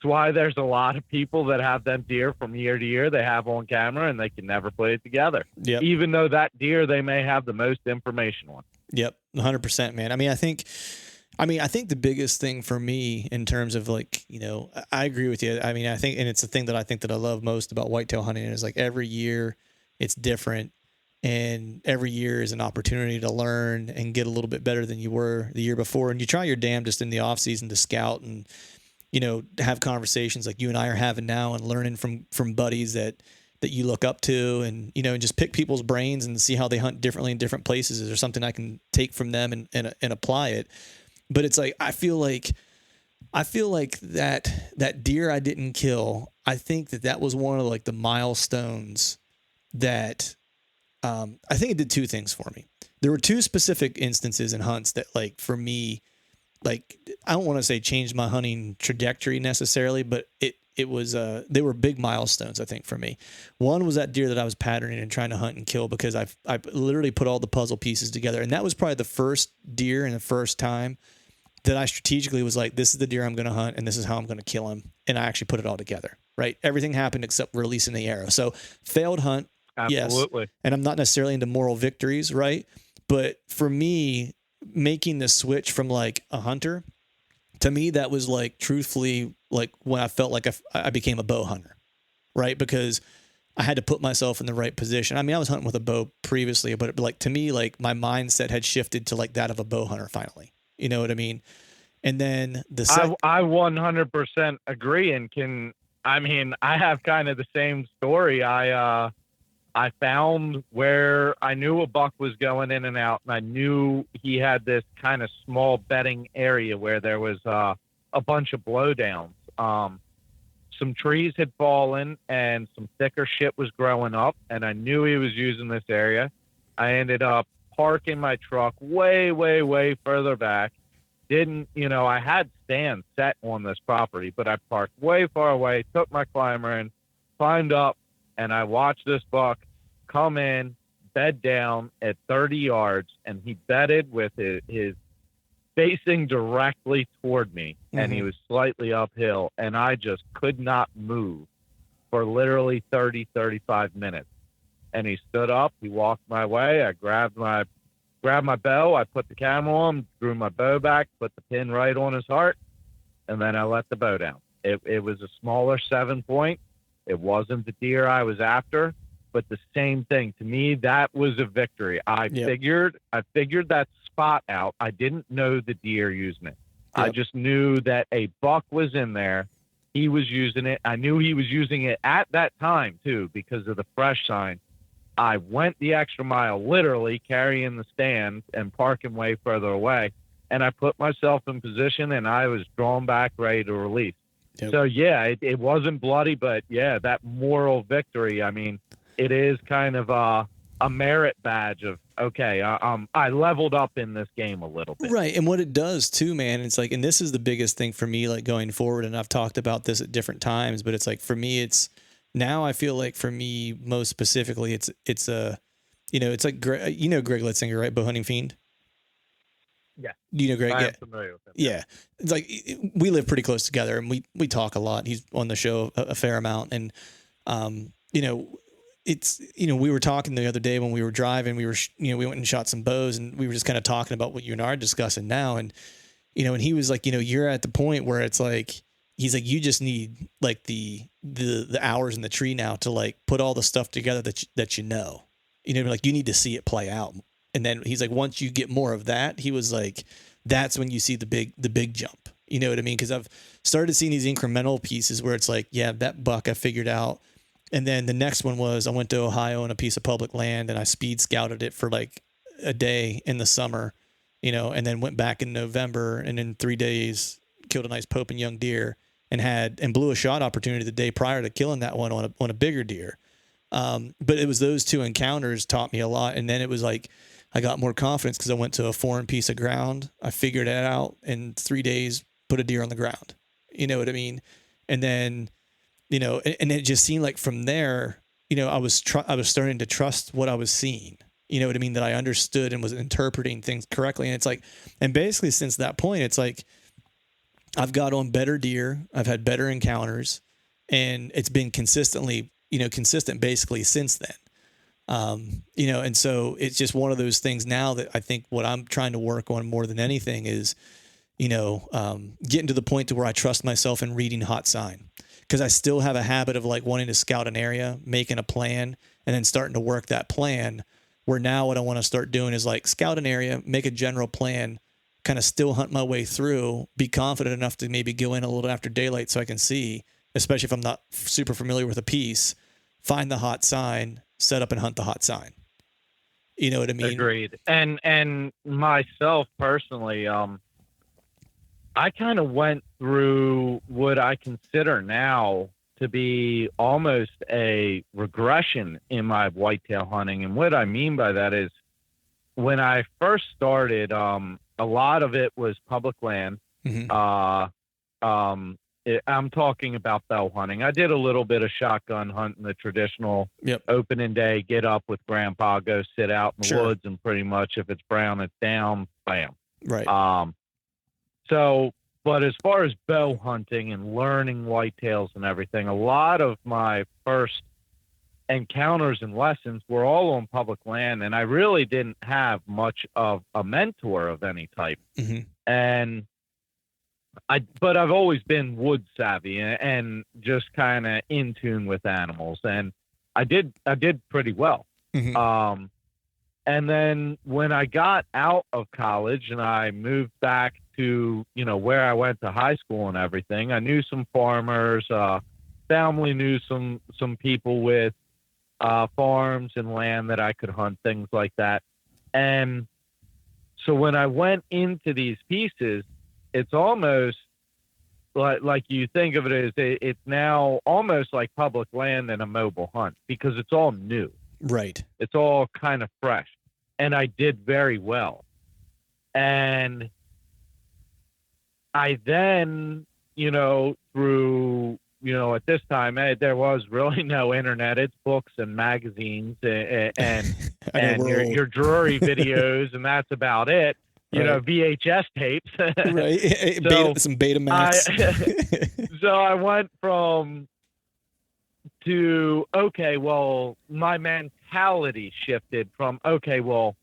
why there's a lot of people that have them deer from year to year they have on camera and they can never put it together. Yep. Even though that deer they may have the most information on. Yep. 100%, man. I mean, I think the biggest thing for me in terms of like, you know, I agree with you. I mean, I think, and it's the thing that I think that I love most about whitetail hunting is like every year it's different and every year is an opportunity to learn and get a little bit better than you were the year before. And you try your damnedest in the off season to scout and, you know, have conversations like you and I are having now and learning from buddies that you look up to and, you know, and just pick people's brains and see how they hunt differently in different places. Is there something I can take from them and apply it? But it's like, I feel like that deer I didn't kill, I think that was one of like the milestones that, I think it did two things for me. There were two specific instances in hunts that like, for me, like, I don't want to say changed my hunting trajectory necessarily, but it was, they were big milestones, I think, for me. One was that deer that I was patterning and trying to hunt and kill because I literally put all the puzzle pieces together. And that was probably the first deer and the first time that I strategically was like, this is the deer I'm going to hunt and this is how I'm going to kill him. And I actually put it all together, right? Everything happened except releasing the arrow. So failed hunt. Absolutely. Yes. And I'm not necessarily into moral victories, right? But for me, making the switch from like a hunter, to me, that was like truthfully like when I felt like I became a bow hunter, right? Because I had to put myself in the right position. I mean, I was hunting with a bow previously, but like to me, like my mindset had shifted to like that of a bow hunter finally. You know what I mean? And then I 100% agree and I have kind of the same story. I found where I knew a buck was going in and out, and I knew he had this kind of small bedding area where there was a bunch of blowdowns. Some trees had fallen and some thicker shit was growing up, and I knew he was using this area. I ended up parking my truck way, way, way further back. I had stands set on this property, but I parked way far away, took my climber in, climbed up, and I watched this buck come in, bed down at 30 yards, and he bedded with his facing directly toward me, and he was slightly uphill, and I just could not move for literally 30, 35 minutes. And he stood up, he walked my way, I grabbed my bow, I put the camera on, drew my bow back, put the pin right on his heart, and then I let the bow down. It was a smaller 7-point. It wasn't the deer I was after, but the same thing. To me, that was a victory. I figured that spot out. I didn't know the deer using it. Yep. I just knew that a buck was in there. He was using it. I knew he was using it at that time too, because of the fresh sign. I went the extra mile, literally carrying the stands and parking way further away. And I put myself in position and I was drawn back, ready to release. Yep. So yeah, it wasn't bloody, but yeah, that moral victory. I mean, it is kind of a merit badge of, okay, I leveled up in this game a little bit. Right. And what it does too, man, it's like, and this is the biggest thing for me, like going forward. And I've talked about this at different times, but it's like, for me, it's now I feel like for me, most specifically, it's it's like, Greg Litzinger, right? Bow Hunting Fiend. Yeah. You know, Greg. I'm familiar with him. Yeah. It's like, we live pretty close together and we talk a lot. He's on the show a fair amount. And, it's, you know, we were talking the other day when we were driving, we went and shot some bows, and we were just kind of talking about what you and I are discussing now. And, you know, and he was like, you know, you're at the point where it's like, he's like, you just need like the hours in the tree now to like put all the stuff together that you know, like you need to see it play out. And then he's like, once you get more of that, he was like, that's when you see the big jump. You know what I mean? Because I've started seeing these incremental pieces where it's like, yeah, that buck I figured out. And then the next one was I went to Ohio on a piece of public land and I speed scouted it for like a day in the summer, you know, and then went back in November and in 3 days killed a nice Pope and young deer and blew a shot opportunity the day prior to killing that one on a bigger deer. But it was those two encounters taught me a lot. And then it was like, I got more confidence because I went to a foreign piece of ground. I figured it out in 3 days, put a deer on the ground. You know what I mean? And then, you know, and it just seemed like from there, you know, I was starting to trust what I was seeing. You know what I mean? That I understood and was interpreting things correctly. And it's like, and basically since that point, it's like, I've got on better deer. I've had better encounters, and it's been consistent basically since then. You know, and so it's just one of those things now that I think what I'm trying to work on more than anything is, you know, getting to the point to where I trust myself in reading hot sign, because I still have a habit of like wanting to scout an area, making a plan, and then starting to work that plan, where now what I want to start doing is like scout an area, make a general plan, kind of still hunt my way through, be confident enough to maybe go in a little after daylight so I can see, especially if I'm not super familiar with a piece, find the hot sign, set up and hunt the hot sign. You know what I mean? Agreed. And myself personally, I kind of went through what I consider now to be almost a regression in my whitetail hunting. And what I mean by that is when I first started, a lot of it was public land. Mm-hmm. I'm talking about bow hunting. I did a little bit of shotgun hunting, the traditional opening day, get up with grandpa, go sit out in the woods, and pretty much if it's brown, it's down, bam. Right. But as far as bow hunting and learning whitetails and everything, a lot of my first encounters and lessons were all on public land, and I really didn't have much of a mentor of any type. Mm-hmm. But I've always been wood savvy and just kind of in tune with animals, and I did pretty well. Mm-hmm. And then when I got out of college and I moved back to, you know, where I went to high school and everything, I knew some farmers, family knew some people with farms and land that I could hunt, things like that. And so when I went into these pieces, it's almost like you think of it as it's now almost like public land and a mobile hunt, because it's all new. Right. It's all kind of fresh. And I did very well. And I then, you know, through, you know, at this time, there was really no internet. It's books and magazines and your Drury videos, and that's about it. You know, VHS tapes. Right. So some Betamax. So I went to, okay, well, my mentality shifted from, okay, well,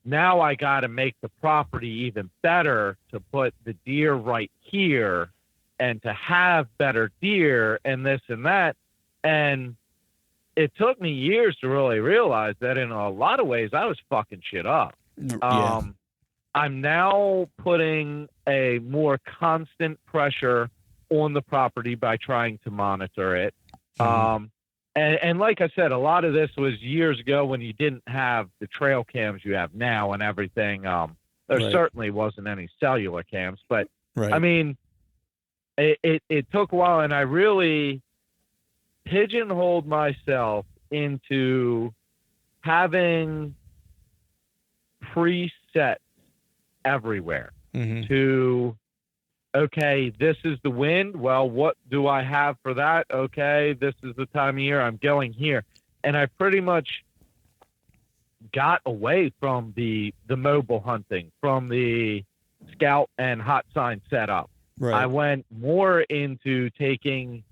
now I got to make the property even better to put the deer right here and to have better deer and this and that. And it took me years to really realize that in a lot of ways I was fucking shit up. Yeah. I'm now putting a more constant pressure on the property by trying to monitor it. Mm-hmm. And like I said, a lot of this was years ago when you didn't have the trail cams you have now and everything. There certainly wasn't any cellular cams, but I mean, it took a while, and I really pigeonholed myself into having presets everywhere. Mm-hmm. To, okay, this is the wind. Well, what do I have for that? Okay, this is the time of year I'm going here. And I pretty much got away from the mobile hunting, from the scout and hot sign setup. Right. I went more into taking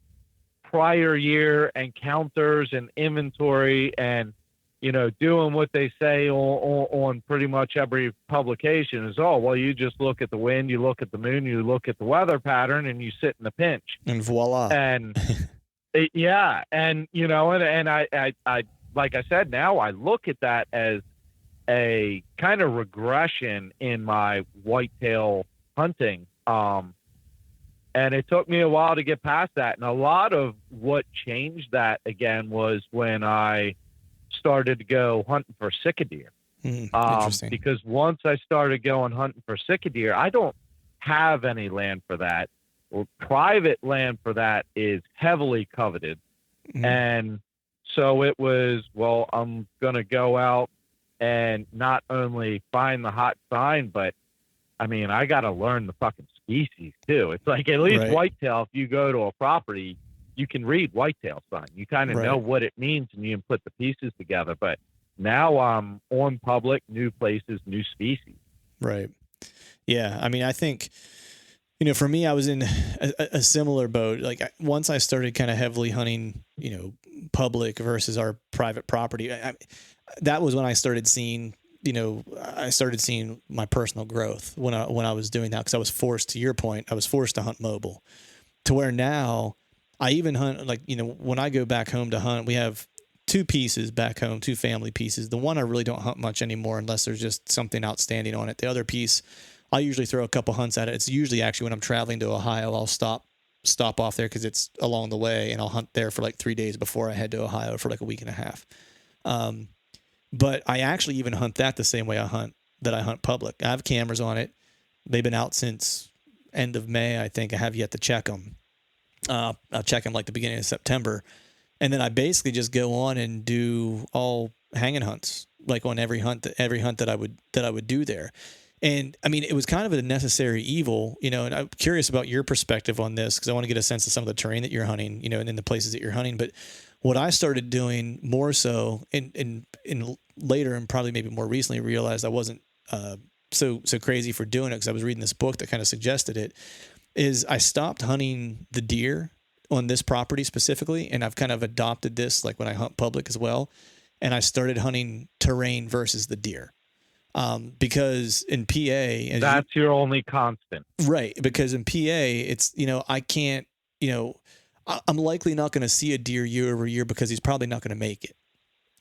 prior year encounters and inventory and, you know, doing what they say on pretty much every publication is, oh, well, you just look at the wind, you look at the moon, you look at the weather pattern, and you sit in the pinch. And voila. And yeah. And, you know, and I, like I said, now I look at that as a kind of regression in my whitetail hunting. And it took me a while to get past that. And a lot of what changed that again was when I started to go hunting for sick deer. Interesting. Because once I started going hunting for sick deer, I don't have any land for that. Well, private land for that is heavily coveted. And so it was, well, I'm going to go out and not only find the hot sign, but I mean, I got to learn the fucking species too. It's like at least whitetail, if you go to a property, you can read whitetail sign. You kind of know what it means and you can put the pieces together. But now I'm on public, new places, new species. Right. Yeah. I mean, I think, you know, for me, I was in a similar boat. Like once I started kind of heavily hunting, you know, public versus our private property, that was when I started seeing, you know, I started seeing my personal growth when I was doing that. Cause I was forced, to your point, I was forced to hunt mobile, to where now I even hunt, like, you know, when I go back home to hunt, we have 2 pieces back home, 2 family pieces. The one I really don't hunt much anymore unless there's just something outstanding on it. The other piece, I usually throw a couple hunts at it. It's usually actually when I'm traveling to Ohio, I'll stop off there because it's along the way, and I'll hunt there for like 3 days before I head to Ohio for like a week and a half. But I actually even hunt that the same way I hunt public. I have cameras on it. They've been out since end of May, I think. I have yet to check them. I'll check them like the beginning of September. And then I basically just go on and do all hanging hunts, like on every hunt that I would do there. And I mean, it was kind of a necessary evil, you know, and I'm curious about your perspective on this because I want to get a sense of some of the terrain that you're hunting, you know, and in the places that you're hunting. But what I started doing more so in later and probably maybe more recently realized I wasn't so crazy for doing it because I was reading this book that kind of suggested it, is I stopped hunting the deer on this property specifically. And I've kind of adopted this like when I hunt public as well. And I started hunting terrain versus the deer. Because in PA, that's your only constant, right? Because in PA, it's, you know, I can't, you know, I'm likely not going to see a deer year over year because he's probably not going to make it.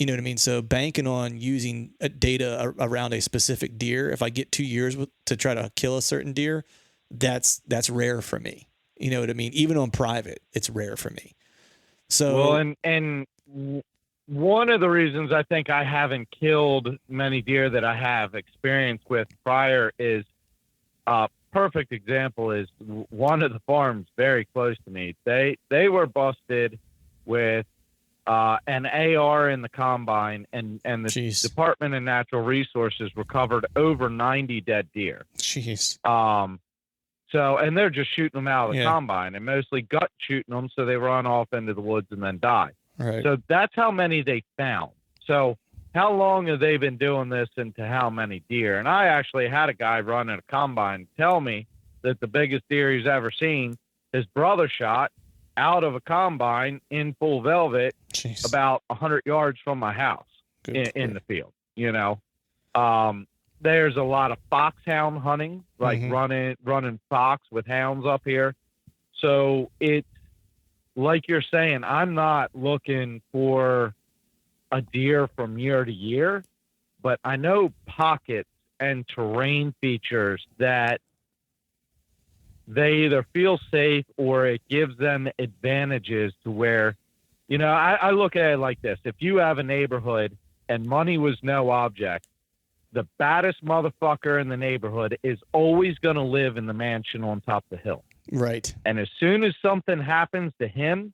You know what I mean? So banking on using data around a specific deer, if I get 2 years to try to kill a certain deer, that's rare for me. You know what I mean? Even on private, it's rare for me. So, well, and one of the reasons I think I haven't killed many deer that I have experience with prior is a perfect example is one of the farms very close to me. They were busted with an AR in the combine, and the Department of Natural Resources recovered over 90 dead deer. Jeez. So, and they're just shooting them out of the combine and mostly gut shooting them so they run off into the woods and then die. Right. So that's how many they found. So how long have they been doing this and to how many deer? And I actually had a guy running a combine tell me that the biggest deer he's ever seen, his brother shot out of a combine in full velvet about 100 yards from my house in the field, you know. There's a lot of foxhound hunting, like running fox with hounds up here. So it's like you're saying, I'm not looking for a deer from year to year, but I know pockets and terrain features that they either feel safe or it gives them advantages to where, you know, I look at it like this. If you have a neighborhood and money was no object, the baddest motherfucker in the neighborhood is always going to live in the mansion on top of the hill. Right. And as soon as something happens to him,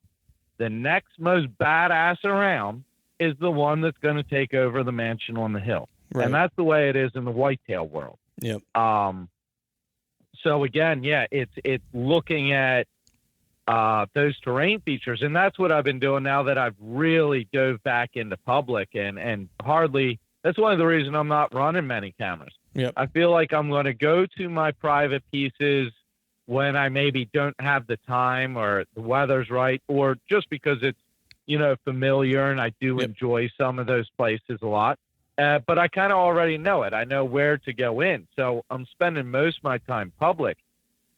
the next most badass around is the one that's going to take over the mansion on the hill. Right. And that's the way it is in the whitetail world. Yep. So again, yeah, it's looking at those terrain features. And that's what I've been doing now that I've really dove back into public and hardly, that's one of the reasons I'm not running many cameras. Yep. I feel like I'm going to go to my private pieces when I maybe don't have the time or the weather's right, or just because it's, familiar and I do enjoy some of those places a lot. But I kind of already know it. I know where to go in. So I'm spending most of my time public.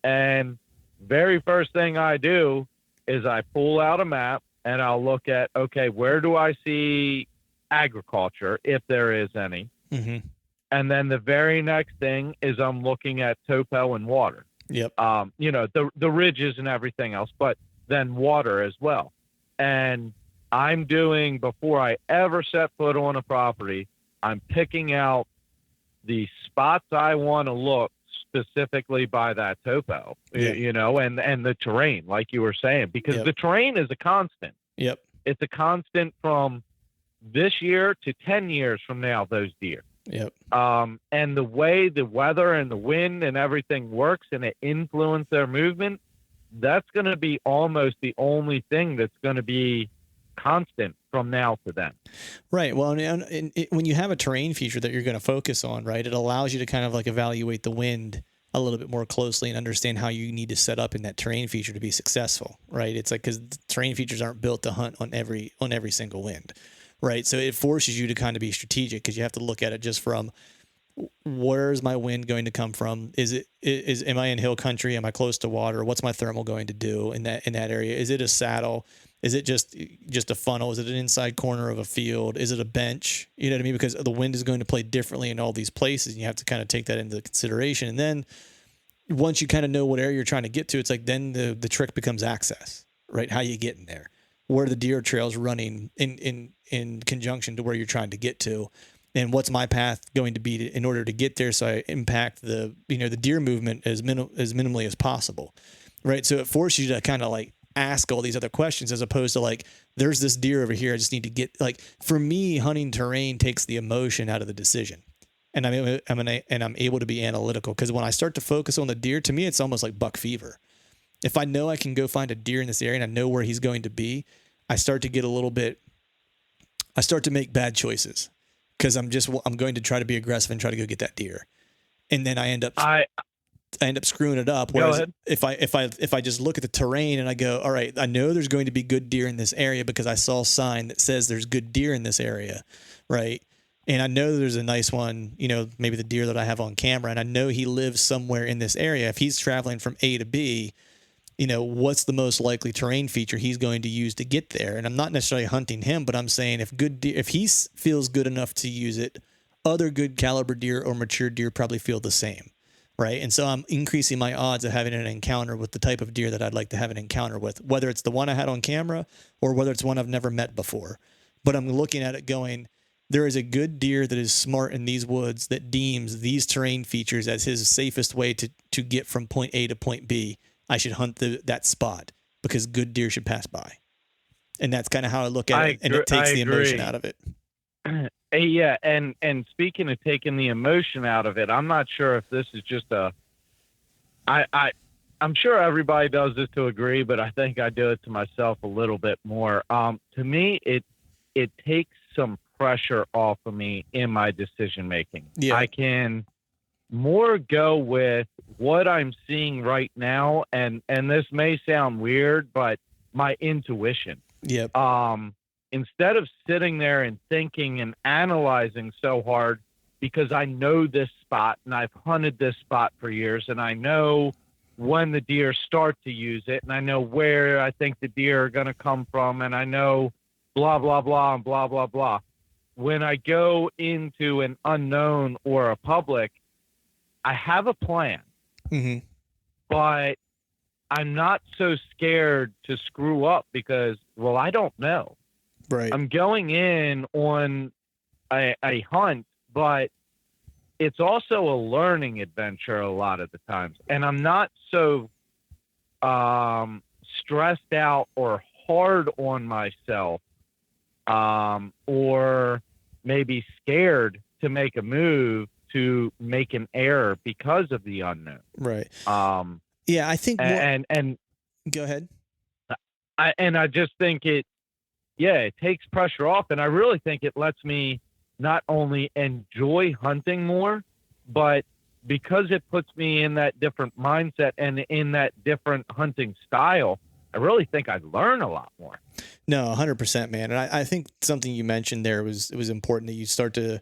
And very first thing I do is I pull out a map and I'll look at, okay, where do I see agriculture, if there is any? Mm-hmm. And then the very next thing is I'm looking at topo and water. Yep. The ridges and everything else, but then water as well. And I'm doing, before I ever set foot on a property, I'm picking out the spots I want to look specifically by that topo, and the terrain, like you were saying, because the terrain is a constant. Yep. It's a constant from this year to 10 years from now, those deer. Yep. And the way the weather and the wind and everything works and it influences their movement, that's going to be almost the only thing that's going to be constant from now to then. Right. Well, when you have a terrain feature that you're going to focus on, right, it allows you to kind of like evaluate the wind a little bit more closely and understand how you need to set up in that terrain feature to be successful, right? It's like, because terrain features aren't built to hunt on every single wind, right? So it forces you to kind of be strategic, because you have to look at it just from, where's my wind going to come from? Am I in hill country? Am I close to water? What's my thermal going to do in that area? Is it a saddle? Is it just a funnel? Is it an inside corner of a field? Is it a bench? You know what I mean? Because the wind is going to play differently in all these places, and you have to kind of take that into consideration. And then once you kind of know what area you're trying to get to, it's like then the trick becomes access, right? How you get in there? Where are the deer trails running in conjunction to where you're trying to get to? And what's my path going to be in order to get there, so I impact the deer movement as minimally as possible, right? So it forces you to kind of like ask all these other questions, as opposed to like, there's this deer over here, I just need to get, like, for me, hunting terrain takes the emotion out of the decision, and I'm able to be analytical, because when I start to focus on the deer, to me it's almost like buck fever. If I know I can go find a deer in this area and I know where he's going to be, I start to make bad choices, because I'm going to try to be aggressive and try to go get that deer, and then I end up screwing it up. Whereas if I just look at the terrain and I go, all right, I know there's going to be good deer in this area because I saw a sign that says there's good deer in this area, right? And I know there's a nice one, maybe the deer that I have on camera, and I know he lives somewhere in this area. If he's traveling from A to B, what's the most likely terrain feature he's going to use to get there? And I'm not necessarily hunting him, but I'm saying if he feels good enough to use it, other good caliber deer or mature deer probably feel the same, right? And so I'm increasing my odds of having an encounter with the type of deer that I'd like to have an encounter with, whether it's the one I had on camera or whether it's one I've never met before. But I'm looking at it going, there is a good deer that is smart in these woods that deems these terrain features as his safest way to get from point A to point B. I should hunt that spot because good deer should pass by. And that's kind of how I look at it. And it takes the emotion out of it. Yeah. And speaking of taking the emotion out of it, I'm not sure if this is just I'm sure everybody does this to agree, but I think I do it to myself a little bit more. To me, it takes some pressure off of me in my decision making. Yeah. I can more go with what I'm seeing right now, and this may sound weird, but my intuition. Yep. Instead of sitting there and thinking and analyzing so hard, because I know this spot and I've hunted this spot for years, and I know when the deer start to use it, and I know where I think the deer are going to come from, and I know blah, blah, blah, and blah, blah, blah. When I go into an unknown or a public, I have a plan, but I'm not so scared to screw up because, well, I don't know. Right. I'm going in on a hunt, but it's also a learning adventure a lot of the times. And I'm not so stressed out or hard on myself or maybe scared to make a move, to make an error because of the unknown. Right. Yeah, I think and go ahead. I just think it takes pressure off, and I really think it lets me not only enjoy hunting more, but because it puts me in that different mindset and in that different hunting style, I really think I'd learn a lot more. No, 100%, man. And I think something you mentioned there was important, that you start to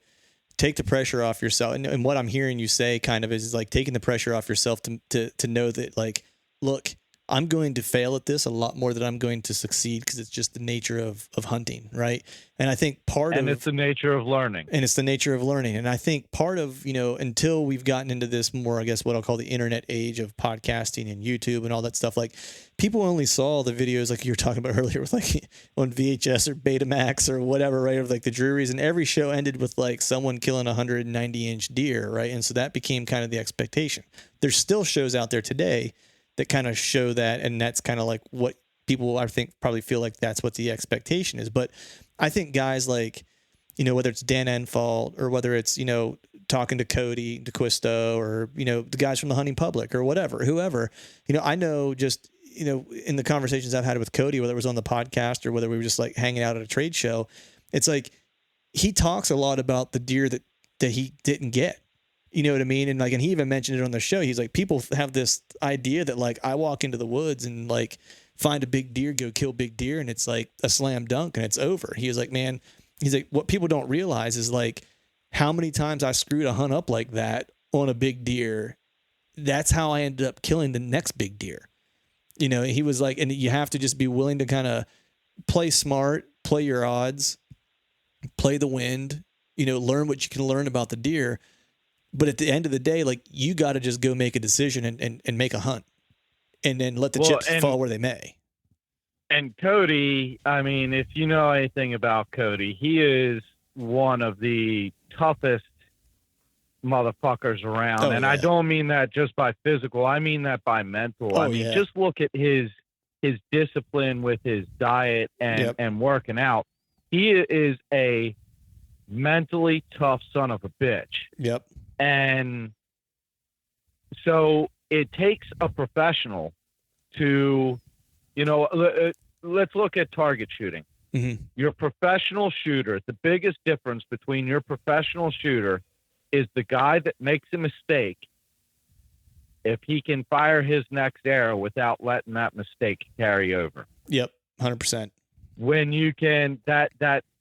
take the pressure off yourself. And what I'm hearing you say kind of is like taking the pressure off yourself to know that, like, look, I'm going to fail at this a lot more than I'm going to succeed, because it's just the nature of hunting, right? And I think it's the nature of learning. And it's the nature of learning. And I think part of, until we've gotten into this more, I guess, what I'll call the internet age of podcasting and YouTube and all that stuff, like, people only saw the videos like you were talking about earlier with, like, on VHS or Betamax or whatever, right? Of like the Drurys, and every show ended with like someone killing a 190-inch deer, right? And so that became kind of the expectation. There's still shows out there today that kind of show that, and that's kind of like what people, I think, probably feel like that's what the expectation is. But I think guys like, whether it's Dan Enfalt or whether it's, talking to Cody DeQuisto or, the guys from the Hunting Public or whatever, whoever, I know just, in the conversations I've had with Cody, whether it was on the podcast or whether we were just like hanging out at a trade show, it's like he talks a lot about the deer that he didn't get. You know what I mean? And like, and he even mentioned it on the show. He's like, people have this idea that like I walk into the woods and like find a big deer, go kill big deer, and it's like a slam dunk and it's over. He was like, man, he's like, what people don't realize is like how many times I screwed a hunt up like that on a big deer. That's how I ended up killing the next big deer. He was like, and you have to just be willing to kind of play smart, play your odds, play the wind, learn what you can learn about the deer. But at the end of the day, like, you got to just go make a decision and make a hunt, and then let the chips fall where they may. And Cody, I mean, if you know anything about Cody, he is one of the toughest motherfuckers around. Oh, and yeah. I don't mean that just by physical. I mean that by mental. Oh, I mean, yeah. just look at his discipline with his diet and working out. He is a mentally tough son of a bitch. Yep. And so it takes a professional to, let's look at target shooting. Mm-hmm. Your professional shooter, the biggest difference between your professional shooter is the guy that makes a mistake, if he can fire his next arrow without letting that mistake carry over. Yep, 100%. When you can, that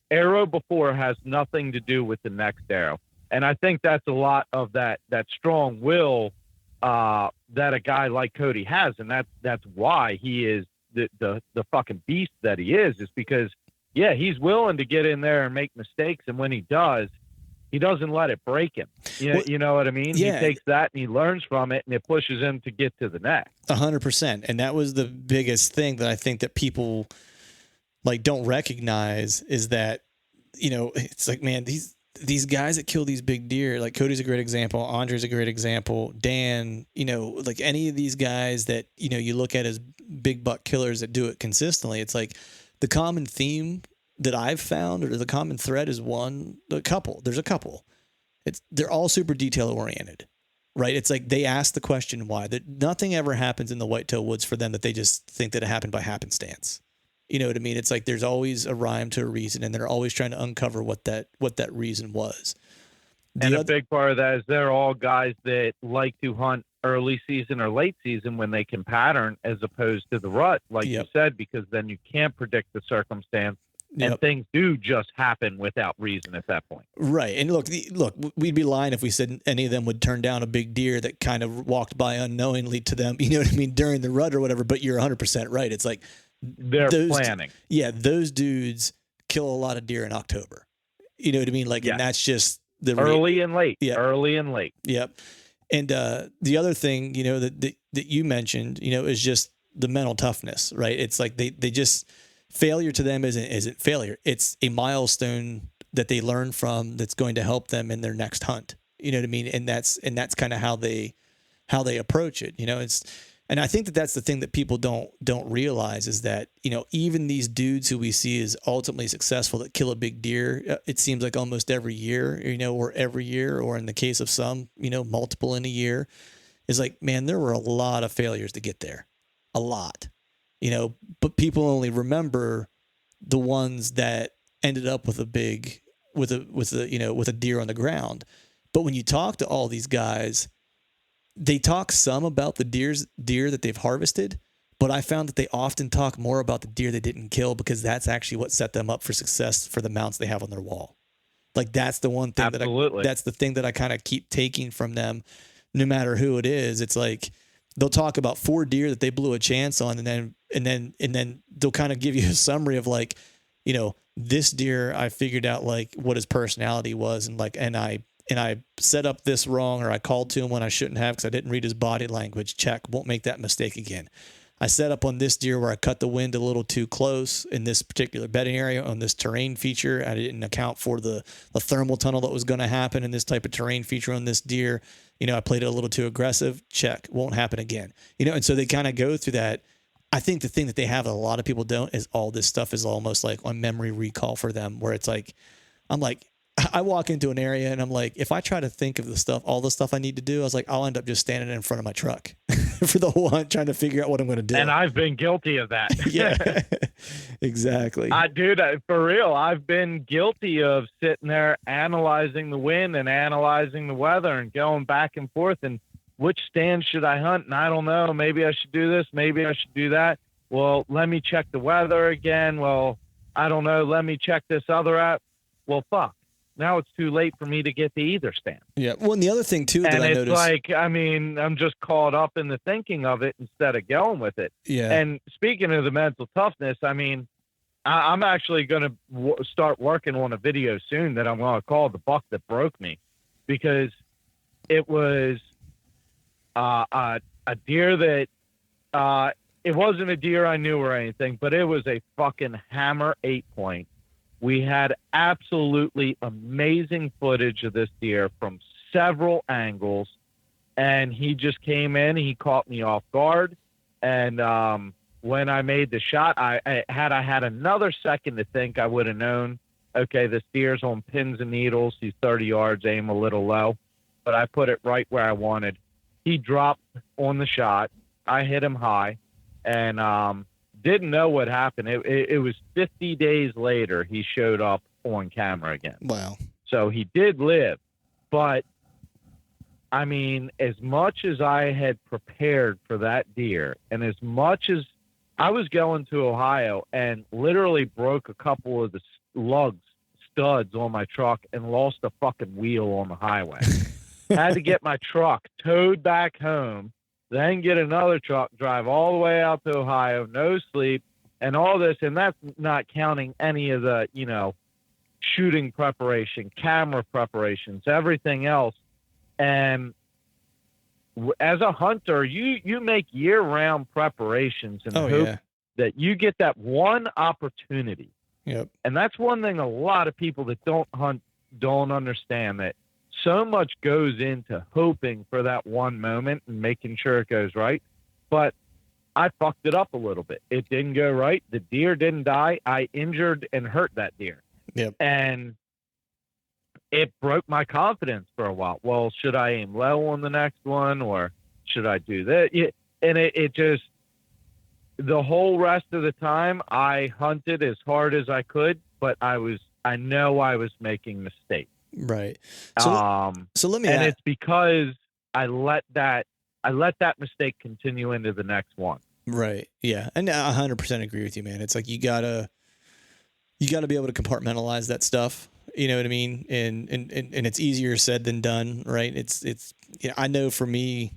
arrow before has nothing to do with the next arrow. And I think that's a lot of that strong will that a guy like Cody has, and that's why he is the fucking beast that he is because, yeah, he's willing to get in there and make mistakes, and when he does, he doesn't let it break him. You know what I mean? Yeah. He takes that and he learns from it, and it pushes him to get to the next. 100%. And that was the biggest thing that I think that people like don't recognize is that, it's like, man, these guys that kill these big deer, like Cody's a great example, Andre's a great example, Dan, like any of these guys that, you look at as big buck killers that do it consistently, it's like the common theme that I've found, or the common thread, is there's a couple. They're all super detail oriented, right? It's like they ask the question why. That nothing ever happens in the whitetail woods for them that they just think that it happened by happenstance. You know what I mean? It's like there's always a rhyme to a reason, and they're always trying to uncover what that reason was. A big part of that is they're all guys that like to hunt early season or late season when they can pattern, as opposed to the rut, like you said, because then you can't predict the circumstance, and things do just happen without reason at that point. Right. And look, we'd be lying if we said any of them would turn down a big deer that kind of walked by unknowingly to them, you know what I mean, during the rut or whatever. But you're 100% right. It's like, they're planning. Those dudes kill a lot of deer in October. You know what I mean? Like, and that's just the early and late. Yeah. Early and late. Yep. And the other thing, that you mentioned, is just the mental toughness, right? It's like they just, failure to them isn't failure. It's a milestone that they learn from that's going to help them in their next hunt. You know what I mean? And that's kind of how they approach it. And I think that that's the thing that people don't realize is that, even these dudes who we see as ultimately successful that kill a big deer, it seems like almost every year, or every year, or in the case of some, multiple in a year, is like, man, there were a lot of failures to get there. A lot, but people only remember the ones that ended up with a deer on the ground. But when you talk to all these guys, they talk some about the deer that they've harvested, but I found that they often talk more about the deer they didn't kill, because that's actually what set them up for success for the mounts they have on their wall. Like that's the one thing Absolutely. that's the thing that I kind of keep taking from them, no matter who it is. It's like they'll talk about 4 deer that they blew a chance on, and then they'll kind of give you a summary of like, you know, this deer I figured out like what his personality was, and like and I set up this wrong, or I called to him when I shouldn't have because I didn't read his body language. Check, won't make that mistake again. I set up on this deer where I cut the wind a little too close in this particular bedding area on this terrain feature. I didn't account for the thermal tunnel that was going to happen in this type of terrain feature on this deer. You know, I played it a little too aggressive. Check, won't happen again. You know, and so they kind of go through that. I think the thing that they have that a lot of people don't is all this stuff is almost like on memory recall for them, where it's like, I'm like, I walk into an area and I'm like, if I try to think of the stuff, all the stuff I need to do, I was like, I'll end up just standing in front of my truck for the whole hunt, trying to figure out what I'm going to do. And I've been guilty of that. Yeah, exactly. Dude, for real, I've been guilty of sitting there analyzing the wind and analyzing the weather and going back and forth and which stand should I hunt? And I don't know, maybe I should do this. Maybe I should do that. Well, let me check the weather again. Well, I don't know. Let me check this other app. Well, fuck. Now it's too late for me to get to either stand. Yeah. Well, and the other thing too that I noticed, like, I mean, I'm just caught up in the thinking of it instead of going with it. Yeah. And speaking of the mental toughness, I mean, I'm actually going to start working on a video soon that I'm going to call The Buck That Broke Me, because it was a deer that it wasn't a deer I knew or anything, but it was a fucking hammer 8-point. We had absolutely amazing footage of this deer from several angles, and he just came in. He caught me off guard, and when I made the shot, I had another second to think, I would have known, okay, this deer's on pins and needles. He's 30 yards, aim a little low, but I put it right where I wanted. He dropped on the shot. I hit him high, and didn't know what happened. It was 50 days later he showed up on camera again. Wow. So he did live. But, I mean, as much as I had prepared for that deer, and as much as I was going to Ohio and literally broke a couple of the studs on my truck and lost a fucking wheel on the highway. Had to get my truck towed back home, then get another truck, drive all the way out to Ohio, no sleep, and all this. And that's not counting any of the, you know, shooting preparation, camera preparations, everything else. And as a hunter, you make year-round preparations and hope that you get that one opportunity. Yep. And that's one thing a lot of people that don't hunt don't understand, that so much goes into hoping for that one moment and making sure it goes right. But I fucked it up a little bit. It didn't go right. The deer didn't die. I injured and hurt that deer. Yep. And it broke my confidence for a while. Well, should I aim low on the next one, or should I do that? And it just, the whole rest of the time I hunted as hard as I could, but I know I was making mistakes. Right. So let me and it's because I let that mistake continue into the next one. Right. Yeah. And I 100% agree with you, man. It's like you gotta be able to compartmentalize that stuff. You know what I mean? And it's easier said than done, right? It's you know, I know for me,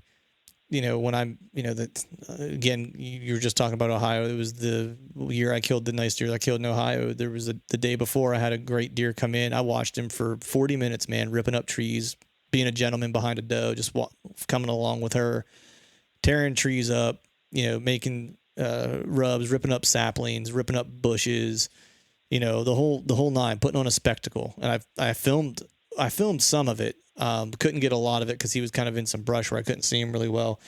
you know, when I'm, you know, that again, you were just talking about Ohio. It was the year I killed the nice deer I killed in Ohio. There was the day before I had a great deer come in. I watched him for 40 minutes, man, ripping up trees, being a gentleman behind a doe, just coming along with her, tearing trees up, you know, making rubs, ripping up saplings, ripping up bushes, you know, the whole nine, putting on a spectacle. And I filmed some of it. Couldn't get a lot of it because he was kind of in some brush where I couldn't see him really well.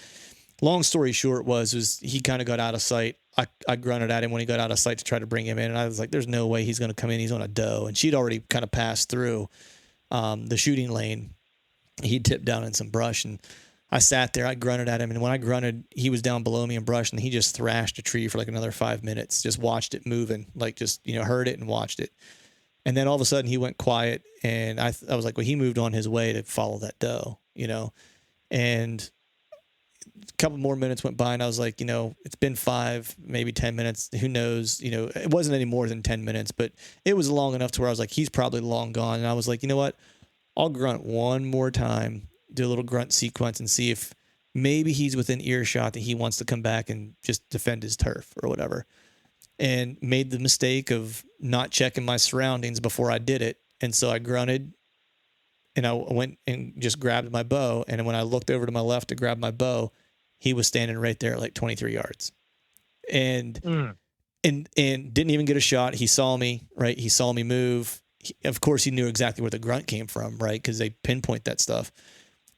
Long story short was he kind of got out of sight. I grunted at him when he got out of sight to try to bring him in, and I was like, there's no way he's going to come in. He's on a doe, and she'd already kind of passed through the shooting lane. He tipped down in some brush, and I sat there. I grunted at him, and when I grunted, he was down below me in brush, and he just thrashed a tree for like another 5 minutes. Just watched it moving, like just, you know, heard it and watched it. And then all of a sudden he went quiet, and I was like, well, he moved on his way to follow that doe, you know? And a couple more minutes went by and I was like, it's been 5, maybe 10 minutes. Who knows? It wasn't any more than 10 minutes, but it was long enough to where I was like, he's probably long gone. And I was like, you know what? I'll grunt one more time, do a little grunt sequence and see if maybe he's within earshot that he wants to come back and just defend his turf or whatever. And made the mistake of not checking my surroundings before I did it. And so I grunted and I went and just grabbed my bow. And when I looked over to my left to grab my bow, he was standing right there at like 23 yards and didn't even get a shot. He saw me, right? He saw me move. Of course, he knew exactly where the grunt came from, right? Because they pinpoint that stuff.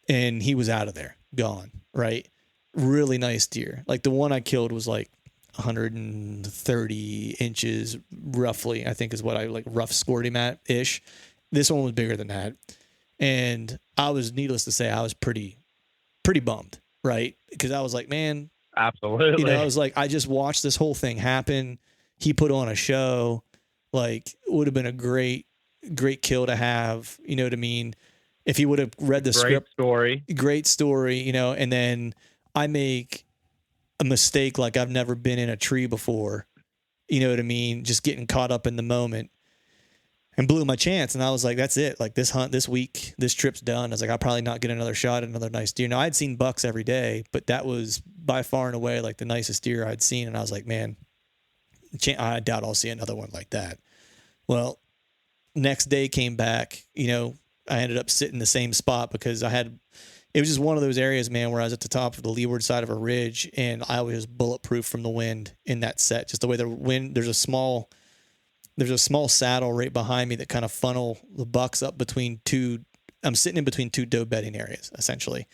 And he was out of there, gone, right? Really nice deer. Like the one I killed was like 130 inches, roughly, I think is what I like rough scored him at ish. This one was bigger than that. And I was, needless to say, I was pretty bummed, right? Because I was like, man, absolutely. I was like, I just watched this whole thing happen. He put on a show. Like, it would have been a great kill to have. You know what I mean? If he would have read the script. Great story, and then I make a mistake like I've never been in a tree before. You know what I mean? Just getting caught up in the moment. And blew my chance. And I was like, that's it. Like this hunt, this week, this trip's done. I was like, I'll probably not get another shot at another nice deer. Now, I'd seen bucks every day, but that was by far and away like the nicest deer I'd seen. And I was like, man, I doubt I'll see another one like that. Well, next day came back, I ended up sitting the same spot because it was just one of those areas, man, where I was at the top of the leeward side of a ridge and I was bulletproof from the wind in that set. Just the way the wind, there's a small saddle right behind me that kind of funnel the bucks up between I'm sitting in between two doe bedding areas, essentially.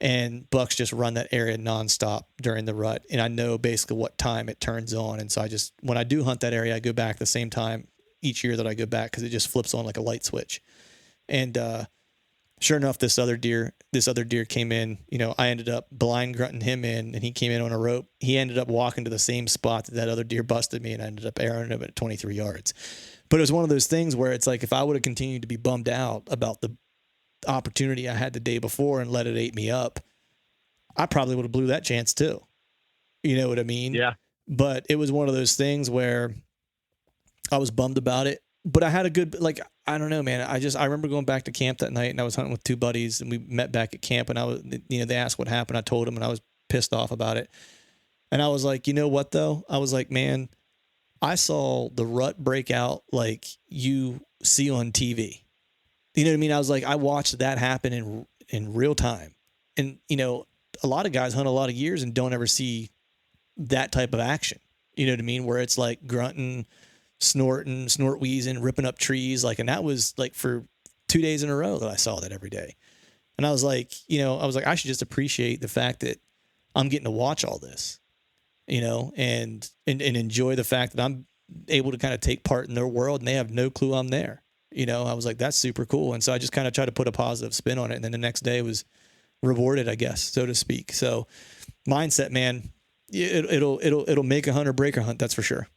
And bucks just run that area nonstop during the rut. And I know basically what time it turns on. And so when I do hunt that area, I go back the same time each year that I go back because it just flips on like a light switch. And sure enough, this other deer came in. I ended up blind grunting him in, and he came in on a rope. He ended up walking to the same spot that other deer busted me, and I ended up arrowing him at 23 yards. But it was one of those things where it's like if I would have continued to be bummed out about the opportunity I had the day before and let it eat me up, I probably would have blew that chance too. You know what I mean? Yeah. But it was one of those things where I was bummed about it. But I had a good, I don't know, man. I remember going back to camp that night and I was hunting with two buddies and we met back at camp and they asked what happened. I told them and I was pissed off about it. And I was like, you know what though? I was like, man, I saw the rut break out like you see on TV. You know what I mean? I was like, I watched that happen in real time. And, a lot of guys hunt a lot of years and don't ever see that type of action. You know what I mean? Where it's like grunting, snorting, snort wheezing, ripping up trees. And that was like for 2 days in a row that I saw that every day. And I was like, I should just appreciate the fact that I'm getting to watch all this, and enjoy the fact that I'm able to kind of take part in their world and they have no clue I'm there. I was like, that's super cool. And so I just kind of tried to put a positive spin on it. And then the next day was rewarded, I guess, so to speak. So mindset, man, it'll make a hunt or break a hunt. That's for sure.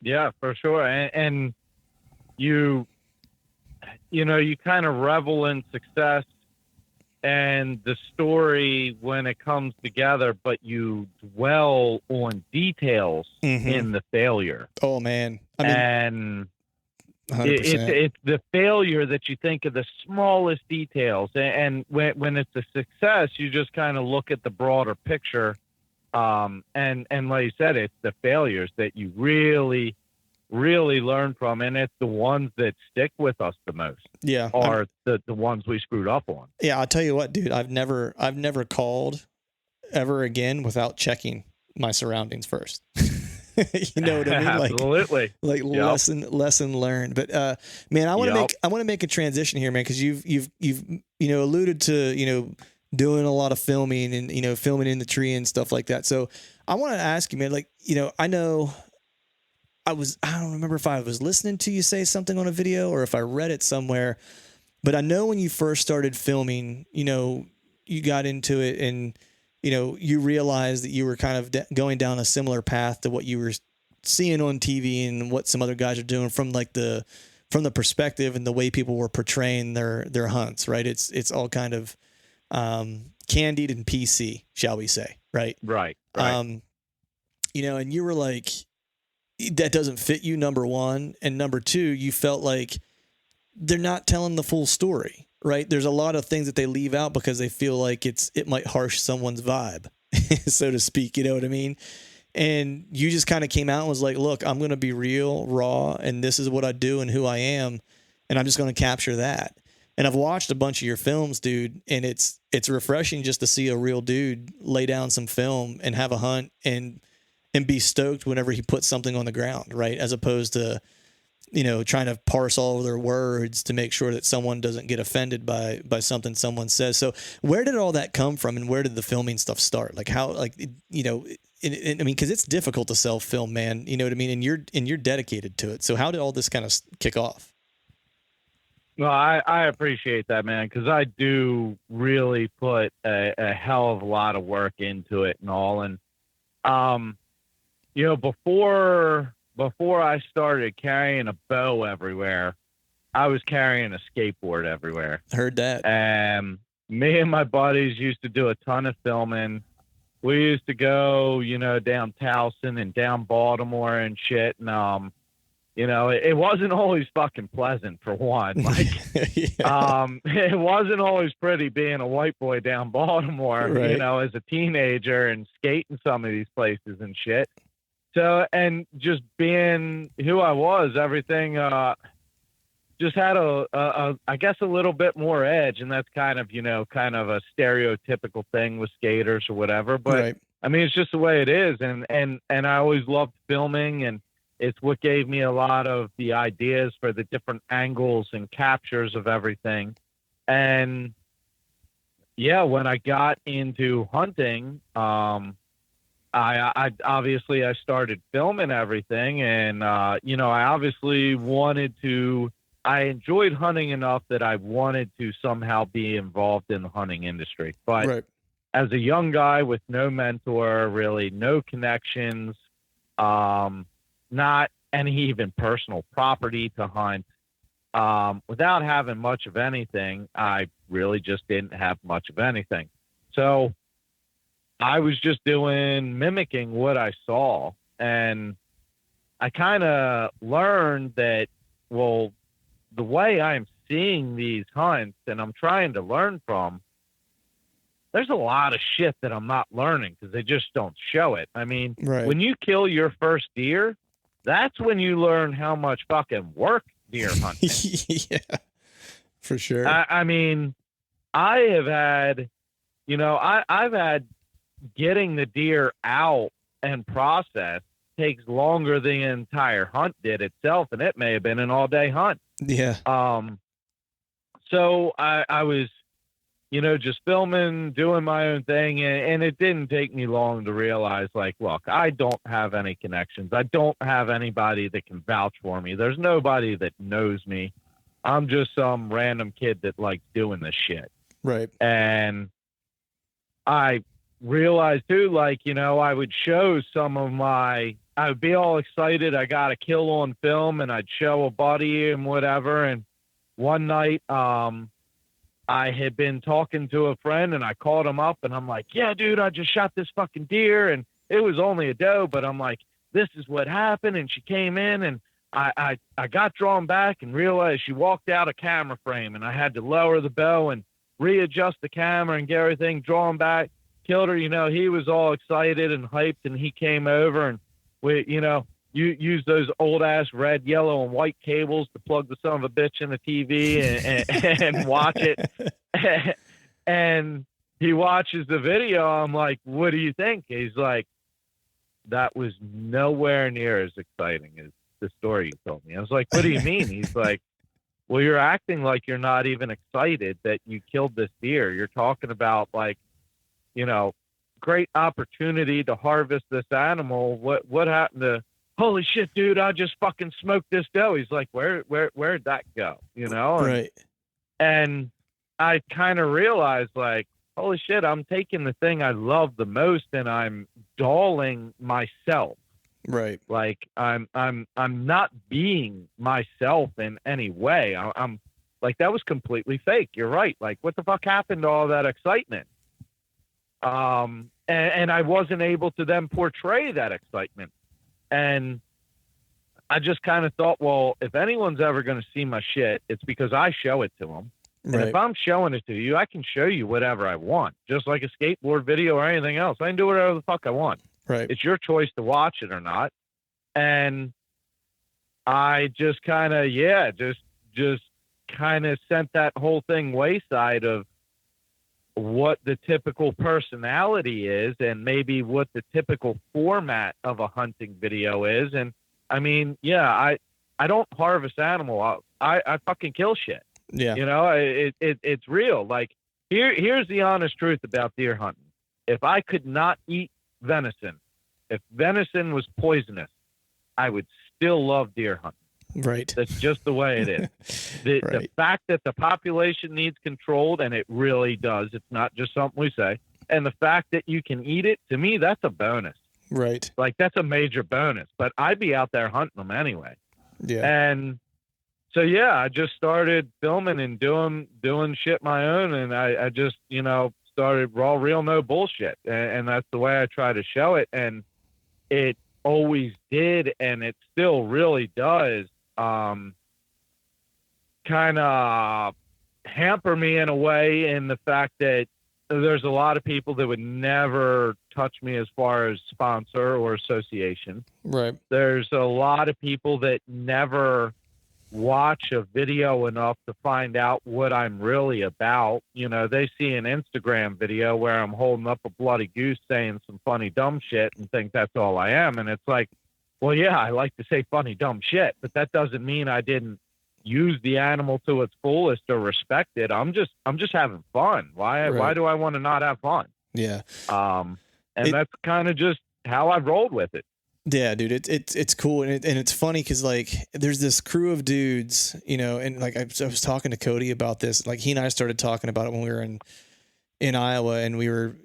Yeah, for sure. And you kind of revel in success and the story when it comes together, but you dwell on details in the failure. Oh man. And 100%. It's the failure that you think of the smallest details. And when it's a success, you just kind of look at the broader picture. And like you said, it's the failures that you really, really learn from. And it's the ones that stick with us the most. Yeah. Are the ones we screwed up on. Yeah. I'll tell you what, dude, I've never called ever again without checking my surroundings first. You know what I mean? Absolutely. Lesson learned. But man, I want to make a transition here, man, because you've alluded to doing a lot of filming and filming in the tree and stuff like that. So I want to ask you, man, I know I don't remember if I was listening to you say something on a video or if I read it somewhere, but I know when you first started filming, you got into it and you realized that you were kind of going down a similar path to what you were seeing on TV and what some other guys are doing from the perspective and the way people were portraying their hunts, right? It's all kind of, candied and PC, shall we say, right? Right. You know, and you were like, that doesn't fit you, number one. And number two, you felt like they're not telling the full story, right? There's a lot of things that they leave out because they feel like it might harsh someone's vibe, so to speak. You know what I mean? And you just kind of came out and was like, look, I'm going to be real, raw, and this is what I do and who I am, and I'm just going to capture that. And I've watched a bunch of your films, dude, and it's refreshing just to see a real dude lay down some film and have a hunt and be stoked whenever he puts something on the ground, right? As opposed to, you know, trying to parse all of their words to make sure that someone doesn't get offended by something someone says. So where did all that come from, and where did the filming stuff start? Like how, like, you know, I mean, because it's difficult to sell film, man. You know what I mean? And you're dedicated to it. So how did all this kind of kick off? Well, I appreciate that, man, because I do really put a hell of a lot of work into it and all. And, you know, before I started carrying a bow everywhere, I was carrying a skateboard everywhere. Heard that. And me and my buddies used to do a ton of filming. We used to go, you know, down Towson and down Baltimore and shit. And, you know, it wasn't always fucking pleasant, for one. Like, it wasn't always pretty being a white boy down Baltimore, right, you know, as a teenager and skating some of these places and shit. So, and just being who I was, everything just had I guess a little bit more edge, and that's kind of, you know, kind of a stereotypical thing with skaters or whatever. But right. I mean, it's just the way it is, and I always loved filming, and it's what gave me a lot of the ideas for the different angles and captures of everything. And yeah, when I got into hunting, I obviously I started filming everything, and you know, I obviously I enjoyed hunting enough that I wanted to somehow be involved in the hunting industry. But right, as a young guy with no mentor, really no connections, not any even personal property to hunt, without having much of anything, I really just didn't have much of anything. So I was just mimicking what I saw. And I kind of learned that, well, the way I'm seeing these hunts and I'm trying to learn from, there's a lot of shit that I'm not learning because they just don't show it. I mean, right. When you kill your first deer, that's when you learn how much fucking work deer hunting. Yeah, for sure. I mean, I have had, you know, I've had getting the deer out and processed takes longer than the entire hunt did itself, and it may have been an all-day hunt. Yeah. So I was, you know, just filming, doing my own thing, and it didn't take me long to realize, like, look, I don't have any connections. I don't have anybody that can vouch for me. There's nobody that knows me. I'm just some random kid that likes doing this shit. Right. And I realized too, like, you know, I would show I would be all excited. I got a kill on film, and I'd show a buddy and whatever. And one night, I had been talking to a friend, and I called him up, and I'm like, yeah, dude, I just shot this fucking deer, and it was only a doe, but I'm like, this is what happened. And she came in, and I got drawn back and realized she walked out of camera frame, and I had to lower the bow and readjust the camera and get everything drawn back. Killed her. You know, he was all excited and hyped, and he came over, and we, you know, you use those old ass red, yellow, and white cables to plug the son of a bitch in the TV and watch it. And he watches the video. I'm like, what do you think? He's like, that was nowhere near as exciting as the story you told me. I was like, what do you mean? He's like, well, you're acting like you're not even excited that you killed this deer. You're talking about, like, you know, great opportunity to harvest this animal. What happened to, holy shit, dude, I just fucking smoked this doe. He's like, where'd that go? You know? Right. And I kind of realized, like, holy shit, I'm taking the thing I love the most and I'm dulling myself. Right. Like, I'm not being myself in any way. I'm like, that was completely fake. You're right. Like, what the fuck happened to all that excitement? And I wasn't able to then portray that excitement. And I just kind of thought, well, if anyone's ever going to see my shit, it's because I show it to them. And Right. if I'm showing it to you, I can show you whatever I want, just like a skateboard video or anything else. I can do whatever the fuck I want. Right. It's your choice to watch it or not. And I just kind of, just kind of sent that whole thing wayside of what the typical personality is and maybe what the typical format of a hunting video is. And I mean, yeah, I don't harvest animal. I fucking kill shit. Yeah. You know, it's real. Like here's the honest truth about deer hunting. If I could not eat venison, if venison was poisonous, I would still love deer hunting. Right. That's just the way it is. The fact that the population needs controlled, and it really does. It's not just something we say. And the fact that you can eat it, to me, that's a bonus. Right. Like that's a major bonus. But I'd be out there hunting them anyway. Yeah. And so yeah, I just started filming and doing shit my own, and I just started raw, real, no bullshit, and that's the way I try to show it. And it always did, and it still really does. Kind of hamper me in a way in the fact that there's a lot of people that would never touch me as far as sponsor or association. Right. There's a lot of people that never watch a video enough to find out what I'm really about. You know, they see an Instagram video where I'm holding up a bloody goose saying some funny, dumb shit and think that's all I am. And it's like, well, yeah, I like to say funny, dumb shit, but that doesn't mean I didn't use the animal to its fullest or respect it. I'm just having fun. Why do I want to not have fun? Yeah. That's kind of just how I've rolled with it. Yeah, dude, it's cool. And it's funny because like there's this crew of dudes, and like I was talking to Cody about this, like he and I started talking about it when we were in Iowa, and we were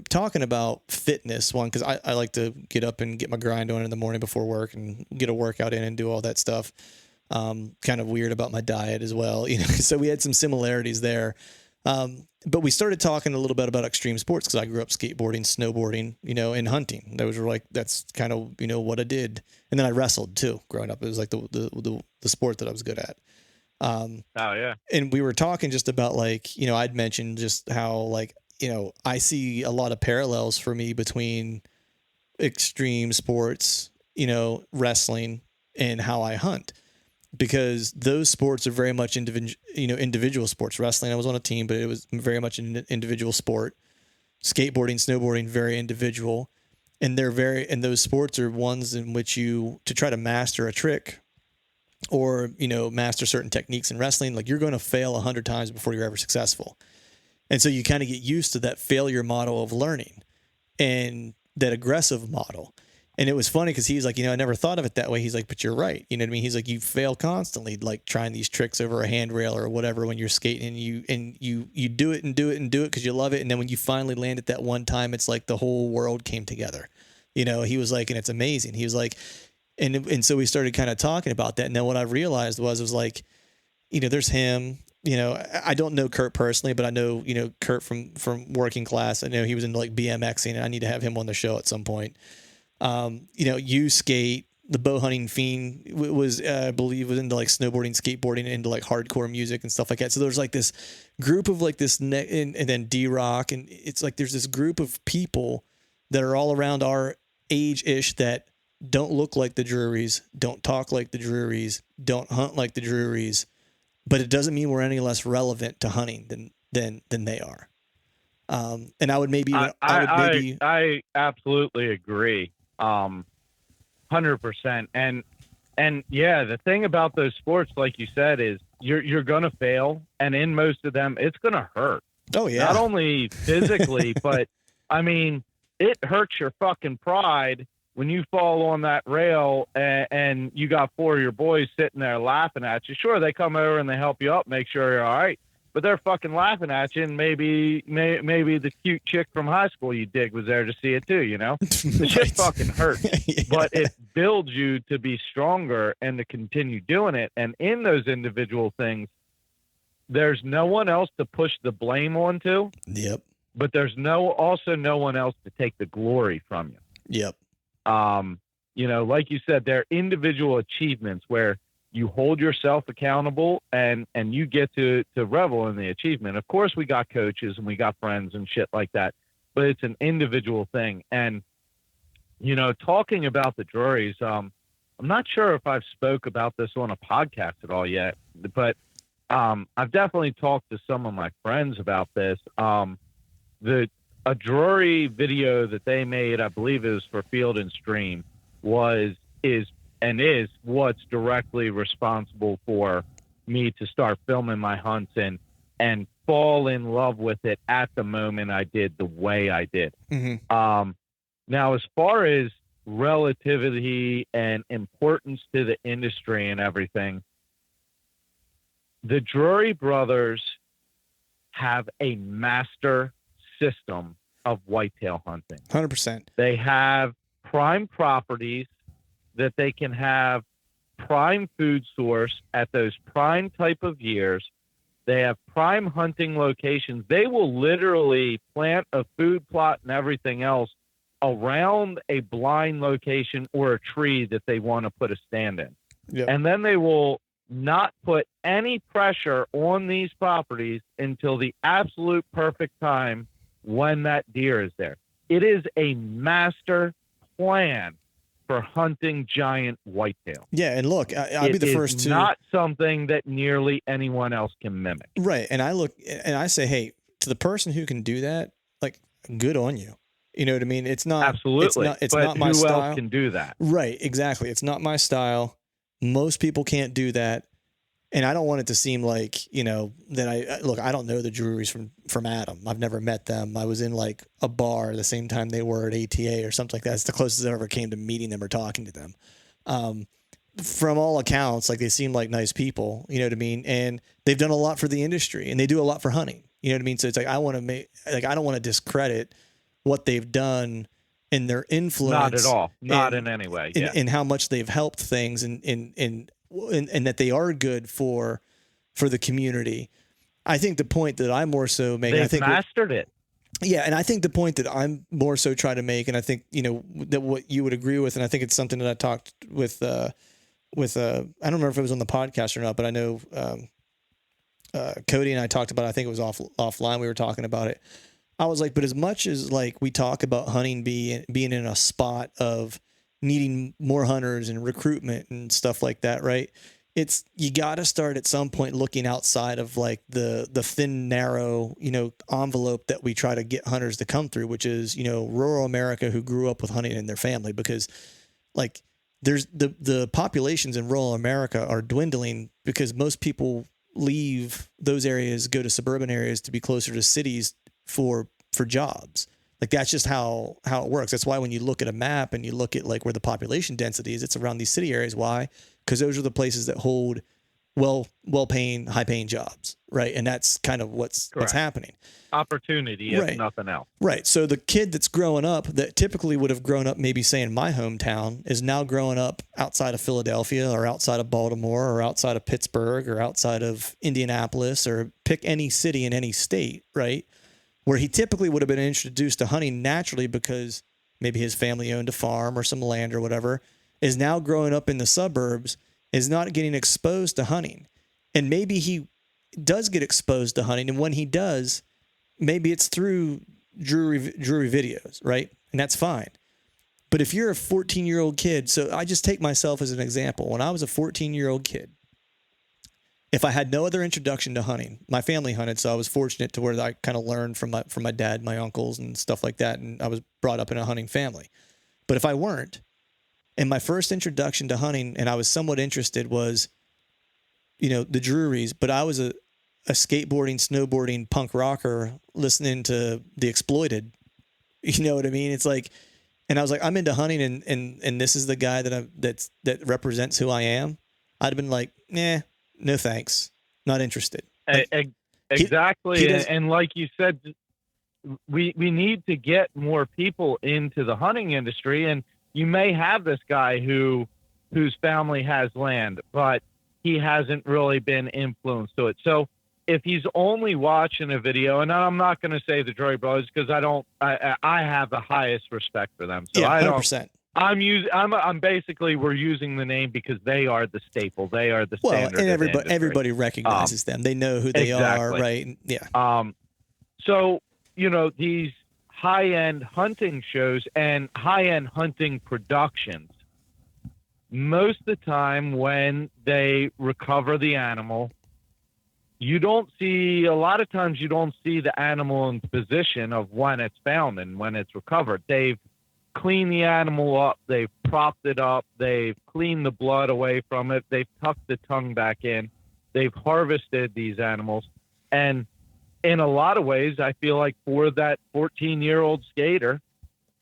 talking about fitness one, cause I like to get up and get my grind on in the morning before work and get a workout in and do all that stuff. Kind of weird about my diet as well, so we had some similarities there. But we started talking a little bit about extreme sports because I grew up skateboarding, snowboarding, and hunting. That's kind of, what I did. And then I wrestled too growing up. It was like the sport that I was good at. Oh yeah. And we were talking just about like, I'd mentioned just how like, I see a lot of parallels for me between extreme sports, wrestling and how I hunt. Because those sports are very much individual sports. Wrestling, I was on a team, but it was very much an individual sport. Skateboarding, snowboarding, very individual. And those sports are ones in which to try to master a trick or, master certain techniques in wrestling, like you're going to fail 100 times before you're ever successful. And so you kind of get used to that failure model of learning and that aggressive model. And it was funny because he's like, I never thought of it that way. He's like, but you're right. You know what I mean? He's like, you fail constantly, like trying these tricks over a handrail or whatever when you're skating, and you do it and do it and do it because you love it. And then when you finally land it that one time, it's like the whole world came together. He was like, and it's amazing. He was like, and so we started kind of talking about that. And then what I realized was like, there's him. I don't know Kurt personally, but I know, Kurt from working class. I know he was into like BMXing, and I need to have him on the show at some point. You skate, the bow hunting fiend was, I believe, was into like snowboarding, skateboarding, into like hardcore music and stuff like that. So there's like this group of like this, and then D-Rock, and it's like there's this group of people that are all around our age-ish that don't look like the Drurys, don't talk like the Drurys, don't hunt like the Drurys, but it doesn't mean we're any less relevant to hunting than they are. And I would maybe, I absolutely agree. 100%. And yeah, the thing about those sports, like you said, is you're going to fail. And in most of them, it's going to hurt. Oh yeah. Not only physically, but I mean, it hurts your fucking pride when you fall on that rail and you got 4 of your boys sitting there laughing at you. Sure, they come over and they help you up, make sure you're all right. But they're fucking laughing at you, and maybe the cute chick from high school you dig was there to see it too, The shit fucking hurts. Yeah. But it builds you to be stronger and to continue doing it. And in those individual things, there's no one else to push the blame onto. Yep. but there's also no one else to take the glory from you. Yep. Like you said, they're individual achievements where you hold yourself accountable and you get to revel in the achievement. Of course, we got coaches and we got friends and shit like that, but it's an individual thing. And, talking about the juries, I'm not sure if I've spoke about this on a podcast at all yet, but I've definitely talked to some of my friends about this. A jury video that they made, I believe it was for Field and Stream, is what's directly responsible for me to start filming my hunts and fall in love with it at the moment I did the way I did. Mm-hmm. Now, as far as relativity and importance to the industry and everything, the Drury brothers have a master system of whitetail hunting. 100%. They have prime properties that they can have prime food source at those prime type of years. They have prime hunting locations. They will literally plant a food plot and everything else around a blind location or a tree that they want to put a stand in. Yep. And then they will not put any pressure on these properties until the absolute perfect time when that deer is there. It is a master plan for hunting giant whitetail. Yeah, and look, I'll be the first to... It's not something that nearly anyone else can mimic. Right, and I look and I say, hey, to the person who can do that, like, good on you. You know what I mean? It's not... Absolutely. It's not my style. Who else can do that? Right, exactly. It's not my style. Most people can't do that. And I don't want it to seem like, that I don't know the Druries from Adam. I've never met them. I was in like a bar the same time they were at ATA or something like that. It's the closest I ever came to meeting them or talking to them. From all accounts, like, they seem like nice people, you know what I mean? And they've done a lot for the industry and they do a lot for hunting. You know what I mean? So it's like, I don't want to discredit what they've done and their influence. Not at all. Not in any way. Yeah. And how much they've helped things and that they are good for the community. I think the point that I'm more so making, They've I think mastered it. Yeah, and I think the point that I'm more so trying to make, and I think that what you would agree with, and I think it's something that I talked with I don't remember if it was on the podcast or not, but I know Cody and I talked about it. I think it was offline. We were talking about it. I was like, but as much as like we talk about hunting being in a spot of needing more hunters and recruitment and stuff like that, right? You got to start at some point looking outside of like the thin, narrow, envelope that we try to get hunters to come through, which is, rural America who grew up with hunting in their family, because like there's the populations in rural America are dwindling because most people leave those areas, go to suburban areas to be closer to cities for jobs. Like, that's just how it works. That's why when you look at a map and you look at like where the population density is, it's around these city areas. Why? Because those are the places that hold well-paying, high-paying jobs, right? And that's kind of what's happening. Opportunity, if nothing else. Right. So the kid that's growing up that typically would have grown up maybe, say, in my hometown is now growing up outside of Philadelphia or outside of Baltimore or outside of Pittsburgh or outside of Indianapolis, or pick any city in any state, right? Where he typically would have been introduced to hunting naturally because maybe his family owned a farm or some land or whatever, is now growing up in the suburbs, is not getting exposed to hunting. And maybe he does get exposed to hunting. And when he does, maybe it's through Drury videos, right? And that's fine. But if you're a 14-year-old kid, so I just take myself as an example. When I was a 14-year-old kid, if I had no other introduction to hunting, my family hunted, so I was fortunate to where I kind of learned from my dad, my uncles, and stuff like that, and I was brought up in a hunting family. But if I weren't, and my first introduction to hunting, and I was somewhat interested, was, the Drurys, but I was a skateboarding, snowboarding punk rocker listening to The Exploited. You know what I mean? It's like, and I was like, I'm into hunting, and this is the guy that represents who I am. I'd have been like, no thanks, not interested. Exactly. And like you said, we need to get more people into the hunting industry. And you may have this guy whose family has land, but he hasn't really been influenced to it. So if he's only watching a video, and I'm not going to say the Joy Brothers because I have the highest respect for them. So Yeah, I 100%. I'm basically, we're using the name because they are the staple. They are the standard. Well, and of the industry. everybody recognizes them. They know who they are, right? Yeah. So, these high-end hunting shows and high-end hunting productions, most of the time when they recover the animal, a lot of times you don't see the animal in position of when it's found and when it's recovered. They've cleaned the animal up, they've propped it up, they've cleaned the blood away from it, they've tucked the tongue back in, they've harvested these animals. And in a lot of ways, I feel like for that 14-year-old skater,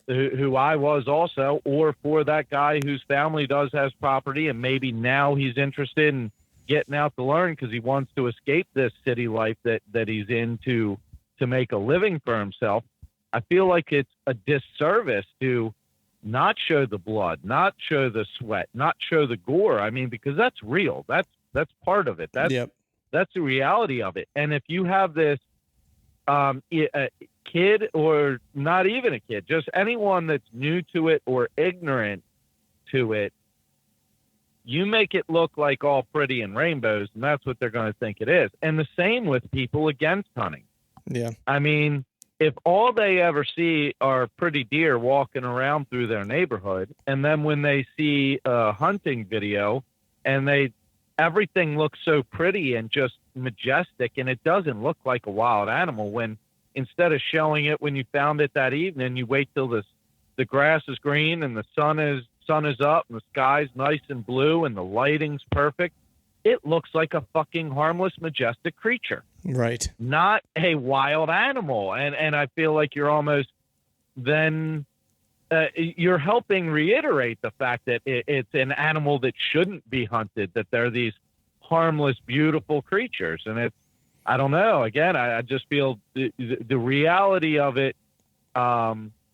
who I was also, or for that guy whose family has property and maybe now he's interested in getting out to learn because he wants to escape this city life that he's in to make a living for himself, I feel like it's a disservice to not show the blood, not show the sweat, not show the gore. I mean, because that's real. That's part of it. That's the reality of it. And if you have this a kid, or not even a kid, just anyone that's new to it or ignorant to it, you make it look like all pretty and rainbows, and that's what they're going to think it is. And the same with people against hunting. Yeah. I mean, if all they ever see are pretty deer walking around through their neighborhood, and then when they see a hunting video and everything looks so pretty and just majestic, and it doesn't look like a wild animal, when instead of showing it when you found it that evening, you wait till the grass is green and the sun is up and the sky's nice and blue and the lighting's perfect, it looks like a fucking harmless, majestic creature. Right. Not a wild animal. And I feel like you're almost then you're helping reiterate the fact that it's an animal that shouldn't be hunted, that they're these harmless, beautiful creatures. And I don't know. Again, I just feel the reality of it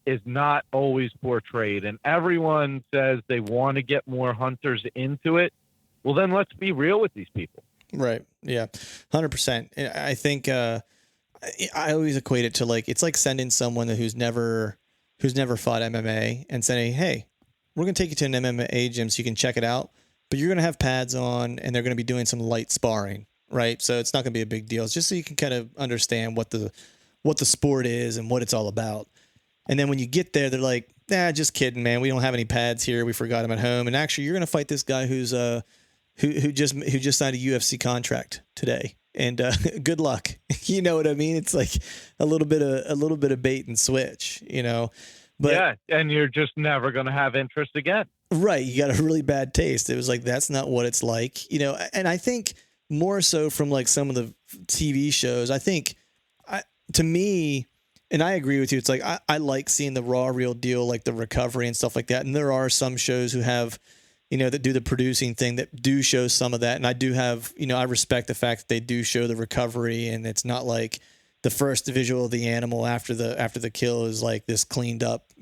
is not always portrayed. And everyone says they want to get more hunters into it. Well, then let's be real with these people. Right. Yeah. 100%. I think I always equate it to it's like sending someone who's never fought MMA and saying, hey, we're going to take you to an MMA gym so you can check it out, but you're going to have pads on and they're going to be doing some light sparring. Right. So it's not going to be a big deal. It's just so you can kind of understand what the sport is and what it's all about. And then when you get there, they're like, nah, just kidding, man. We don't have any pads here. We forgot them at home. And actually, you're going to fight this guy who just signed a UFC contract today. And good luck. You know what I mean? It's like a little bit of bait and switch, But yeah, and you're just never going to have interest again. Right. You got a really bad taste. It was like, that's not what it's like, And I think more so from some of the TV shows, I think to me, and I agree with you, it's like I like seeing the raw, real deal, like the recovery and stuff like that. And there are some shows who have, that do the producing thing that do show some of that. And I do have, I respect the fact that they do show the recovery, and it's not like the first visual of the animal after the kill is like this cleaned up,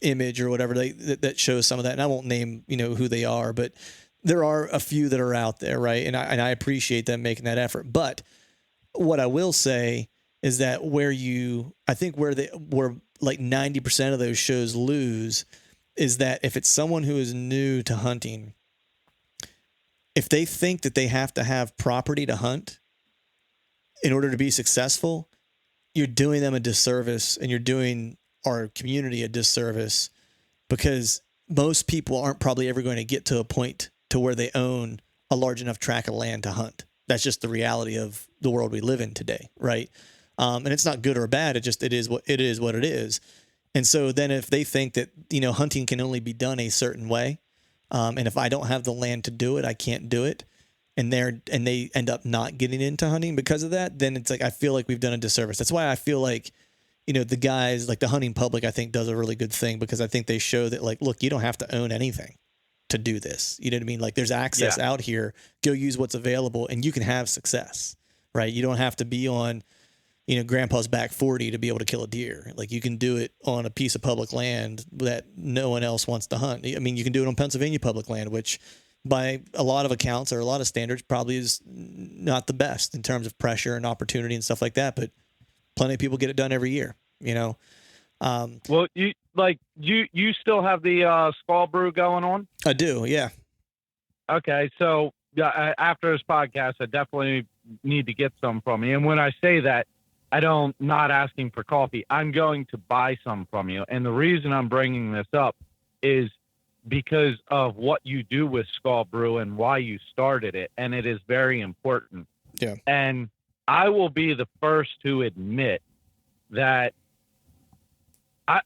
image or whatever that shows some of that. And I won't name, who they are, but there are a few that are out there. Right. And I appreciate them making that effort. But what I will say is that where like 90% of those shows lose is that if it's someone who is new to hunting, if they think that they have to have property to hunt in order to be successful, you're doing them a disservice, and you're doing our community a disservice, because most people aren't probably ever going to get to a point to where they own a large enough tract of land to hunt. That's just the reality of the world we live in today, right? And it's not good or bad. It is what it is. And so then if they think that, hunting can only be done a certain way, and if I don't have the land to do it, I can't do it, and they end up not getting into hunting because of that, then it's like, I feel like we've done a disservice. That's why I feel like, the guys, like the hunting public, I think does a really good thing, because I think they show that, like, look, you don't have to own anything to do this. You know what I mean? Like, there's access out here. Go use what's available, and you can have success, right? You don't have to be on, grandpa's back 40 to be able to kill a deer. Like, you can do it on a piece of public land that no one else wants to hunt. I mean, you can do it on Pennsylvania public land, which by a lot of accounts or a lot of standards probably is not the best in terms of pressure and opportunity and stuff like that, but plenty of people get it done every year, you know? Well, you still have the Skull Brew going on? I do. Yeah. Okay. So after this podcast, I definitely need to get some from you. And when I say that, not asking for coffee. I'm going to buy some from you. And the reason I'm bringing this up is because of what you do with Skull Brew and why you started it. And it is very important. Yeah. And I will be the first to admit that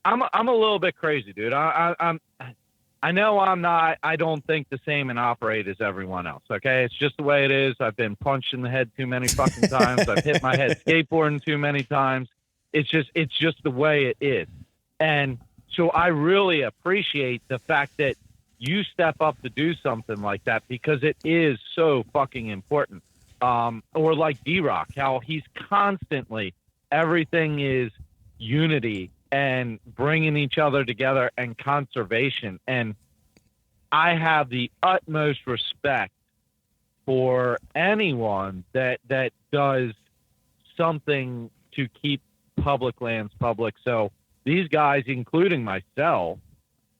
I'm a little bit crazy, dude. I know I don't think the same and operate as everyone else. Okay. It's just the way it is. I've been punched in the head too many fucking times. I've hit my head skateboarding too many times. It's just the way it is. And so I really appreciate the fact that you step up to do something like that, because it is so fucking important. Or like D-Rock, how he's constantly, everything is unity and bringing each other together and conservation. And I have the utmost respect for anyone that does something to keep public lands public. So these guys, including myself,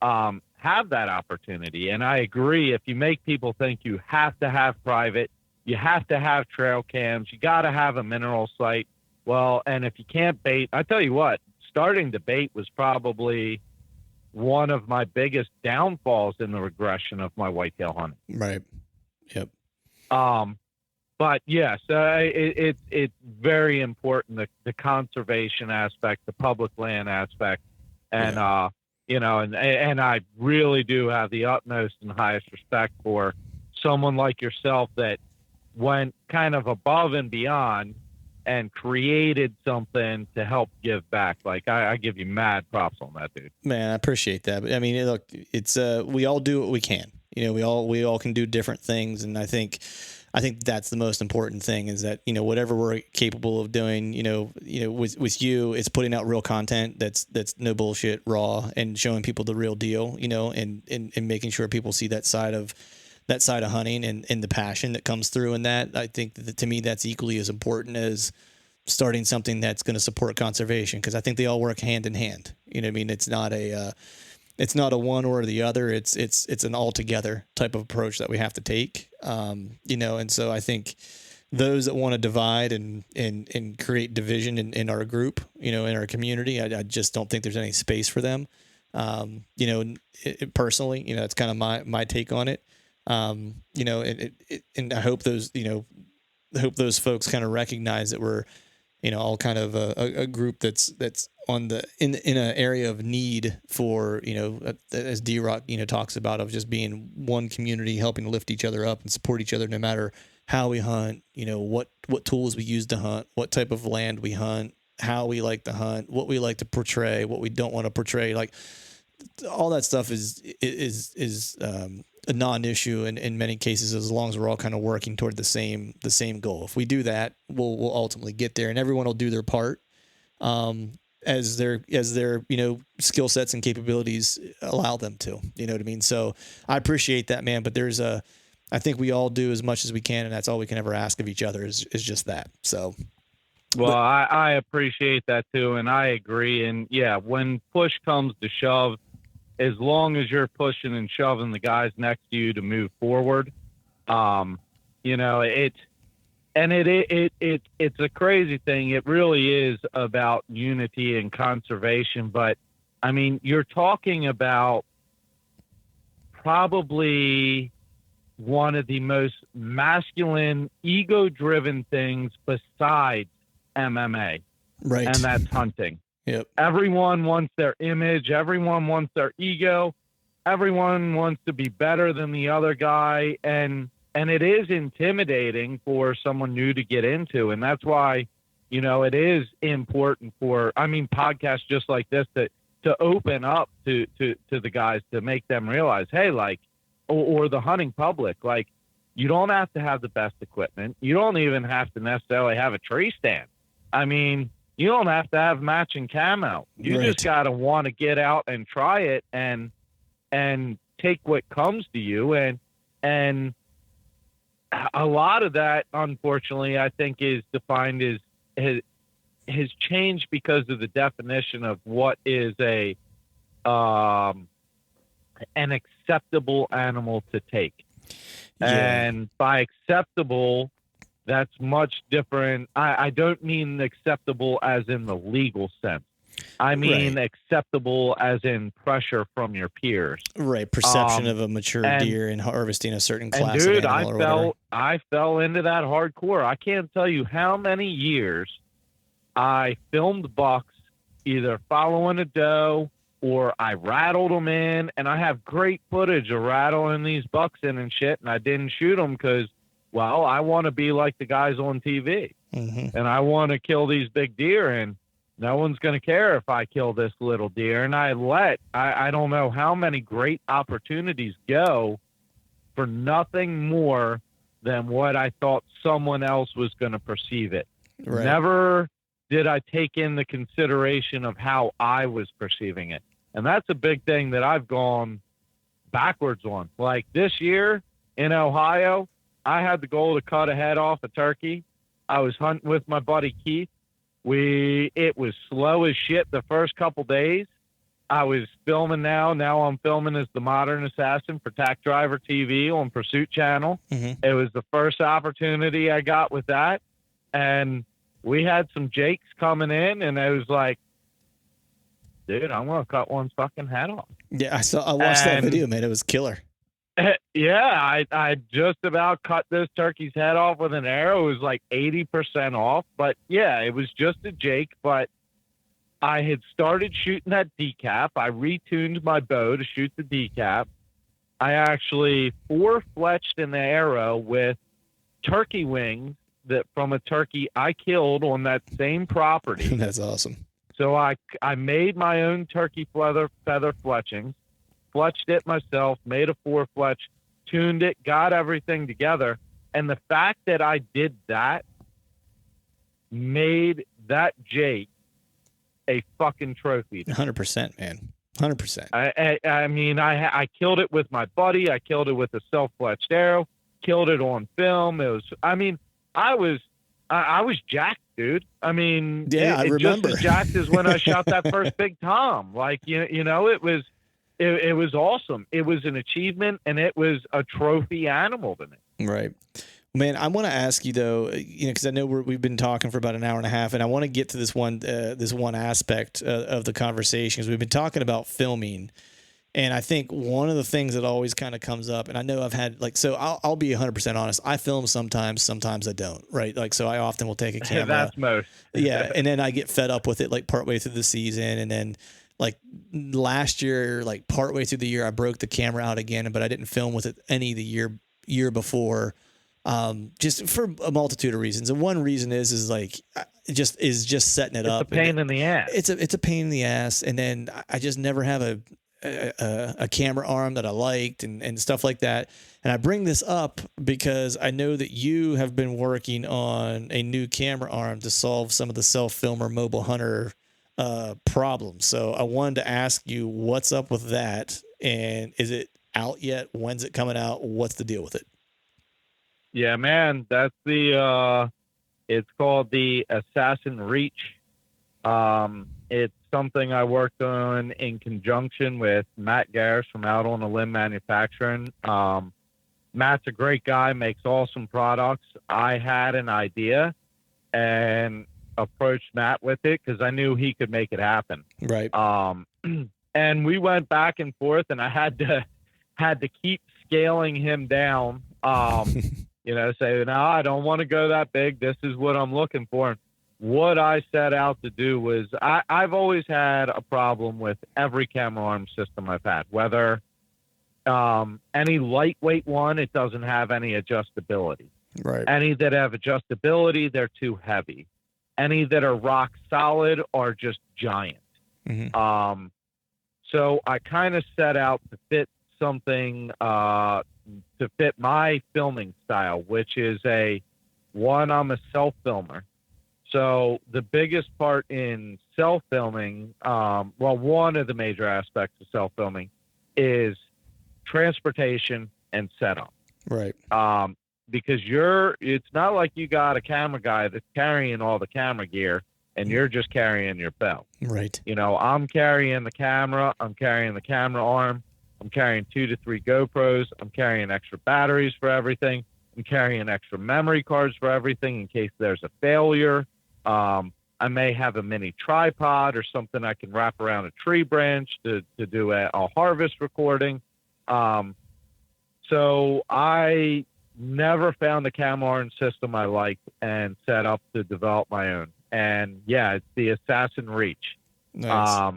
have that opportunity. And I agree, if you make people think you have to have private, you have to have trail cams, you got to have a mineral site. Well, and if you can't bait, I tell you what, starting to bait was probably one of my biggest downfalls in the regression of my whitetail hunting. Right. Yep. But yes, it's very important, the conservation aspect, the public land aspect. And, you know, and I really do have the utmost and highest respect for someone like yourself that went kind of above and beyond and created something to help give back. Like I give you mad props on that, dude. Man, I appreciate that. But I mean, look, it's we all do what we can. You know, we all can do different things, and I think that's the most important thing, is that, you know, whatever we're capable of doing, you know, with you, it's putting out real content that's no bullshit, raw, and showing people the real deal, you know, and making sure people see that side of hunting and the passion that comes through in that. I think that, to me, that's equally as important as starting something that's going to support conservation, because I think they all work hand in hand. You know what I mean? It's not a one or the other. It's an all together type of approach that we have to take. You know, and so I think those that want to divide and create division in our group, you know, in our community, I just don't think there's any space for them. You know, personally, you know, that's kind of my take on it. You know, and I hope those folks kind of recognize that we're, you know, all kind of a group that's on in an area of need for, you know, as D-Rock, you know, talks about, of just being one community, helping to lift each other up and support each other, no matter how we hunt, you know, what tools we use to hunt, what type of land we hunt, how we like to hunt, what we like to portray, what we don't want to portray. Like, all that stuff is a non-issue in many cases, as long as we're all kind of working toward the same goal. If we do that, we'll ultimately get there, and everyone will do their part as their you know, skill sets and capabilities allow them to. You know what I mean? So I appreciate that, man. But I think we all do as much as we can, and that's all we can ever ask of each other is just that. So. Well, I appreciate that too, and I agree. And yeah, when push comes to shove, as long as you're pushing and shoving the guys next to you to move forward, you know, it's a crazy thing. It really is about unity and conservation. But I mean, you're talking about probably one of the most masculine, ego-driven things besides MMA, right? And that's hunting. Yep. Everyone wants their image. Everyone wants their ego. Everyone wants to be better than the other guy. And it is intimidating for someone new to get into. And that's why, you know, it is important for, I mean, podcasts just like this to open up to the guys, to make them realize, hey, like, or the hunting public, like, you don't have to have the best equipment. You don't even have to necessarily have a tree stand. I mean, you don't have to have matching camo. You right. just got to want to get out and try it and take what comes to you. And a lot of that, unfortunately, I think is defined as has changed because of the definition of what is an acceptable animal to take. Yeah. And by acceptable, that's much different. I don't mean acceptable as in the legal sense. I mean acceptable as in pressure from your peers. Right. Perception of a mature deer and harvesting a certain class of animal or whatever. I fell into that hardcore. I can't tell you how many years I filmed bucks either following a doe or I rattled them in, and I have great footage of rattling these bucks in and shit, and I didn't shoot them because, well, I want to be like the guys on TV, and I want to kill these big deer, and no one's going to care if I kill this little deer. And I don't know how many great opportunities go for nothing more than what I thought someone else was going to perceive it. Right. Never did I take in the consideration of how I was perceiving it. And that's a big thing that I've gone backwards on. Like this year in Ohio, I had the goal to cut a head off a turkey. I was hunting with my buddy Keith. It was slow as shit the first couple days. I was filming now. Now I'm filming as the Modern Assassin for Tack Driver TV on Pursuit Channel. It was the first opportunity I got with that. And we had some jakes coming in, and I was like, dude, I'm going to cut one's fucking head off. Yeah, I watched that video, man. It was killer. Yeah, I just about cut this turkey's head off with an arrow. It was like 80% off. But, yeah, it was just a jake. But I had started shooting that decap. I retuned my bow to shoot the decap. I actually four-fletched an arrow with turkey wings that from a turkey I killed on that same property. That's awesome. So I made my own turkey feather fletchings, fletched it myself, made a four-fletch, tuned it, got everything together. And the fact that I did that made that jake a fucking trophy. 100%, man. 100%. I mean, I killed it with my buddy. I killed it with a self-fletched arrow, killed it on film. I was jacked, dude. I mean, yeah, I remember. Just as jacked as when I shot that first big tom. Like, you know, it was awesome. It was an achievement, and it was a trophy animal to me. Right. Man, I want to ask you though, because I know we've been talking for about an hour and a half, and I want to get to this one aspect of the conversation, because we've been talking about filming. And I think one of the things that always kind of comes up, and I know I've had so I'll be 100% honest. I film sometimes I don't, right? Like, so I often will take a camera. That's most. Yeah. And then I get fed up with it like partway through the season. And then like last year, like partway through the year, I broke the camera out again, but I didn't film with it any of the year before, just for a multitude of reasons. And one reason is like, just setting it up. It's a pain in the ass. It's a pain in the ass. And then I just never have a camera arm that I liked and stuff like that. And I bring this up because I know that you have been working on a new camera arm to solve some of the self-filmer mobile hunter problems. So I wanted to ask you what's up with that, and is it out yet? When's it coming out? What's the deal with it? Yeah, man, that's it's called the Assassin Reach. It's something I worked on in conjunction with Matt Garrett from Out on a Limb Manufacturing. Matt's a great guy, makes awesome products. I had an idea and approached Matt with it because I knew he could make it happen. Right. And we went back and forth, and I had to keep scaling him down. Say, no, I don't want to go that big. This is what I'm looking for. What I set out to do was I've always had a problem with every camera arm system I've had, whether any lightweight one, it doesn't have any adjustability. Right. Any that have adjustability, they're too heavy. Any that are rock solid are just giant. Mm-hmm. So I kind of set out to fit something to fit my filming style, which is I'm a self-filmer. So the biggest part in self-filming, one of the major aspects of self-filming is transportation and setup. Right. because it's not like you got a camera guy that's carrying all the camera gear and you're just carrying your belt. Right. You know, I'm carrying the camera, I'm carrying the camera arm, I'm carrying 2 to 3 GoPros, I'm carrying extra batteries for everything, I'm carrying extra memory cards for everything in case there's a failure. I may have a mini tripod or something I can wrap around a tree branch to do a harvest recording. So I never found a camera arm system I liked and set up to develop my own. And yeah, it's the Assassin Reach. Nice.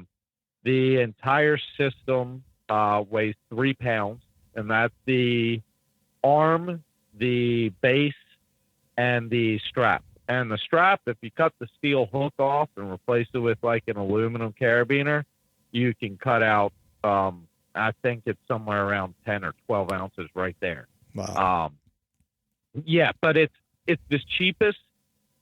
The entire system weighs 3 pounds, and that's the arm, the base, and the strap. And the strap, if you cut the steel hook off and replace it with like an aluminum carabiner, you can cut out, I think it's somewhere around 10 or 12 ounces right there. Wow. Yeah, but it's the cheapest,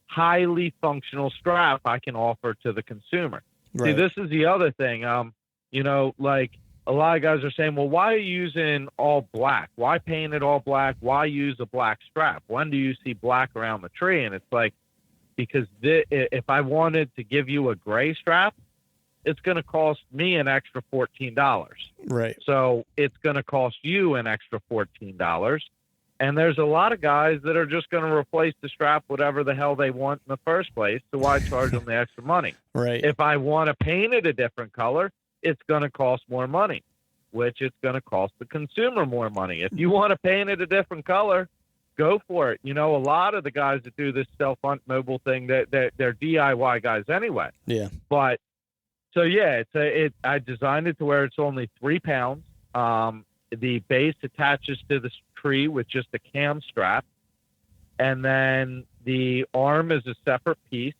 highly functional strap I can offer to the consumer. Right. See, this is the other thing. You know, like a lot of guys are saying, well, why are you using all black? Why paint it all black? Why use a black strap? When do you see black around the tree? And it's like, because if I wanted to give you a gray strap, it's going to cost me an extra $14. Right. So it's going to cost you an extra $14. And there's a lot of guys that are just going to replace the strap whatever the hell they want in the first place. So why charge them the extra money? Right. If I want to paint it a different color, it's going to cost more money, which it's going to cost the consumer more money. If you want to paint it a different color, go for it. You know, a lot of the guys that do this self-hunt mobile thing, they're DIY guys anyway. Yeah. But so yeah, I designed it to where it's only 3 pounds. The base attaches to the tree with just a cam strap, and then the arm is a separate piece.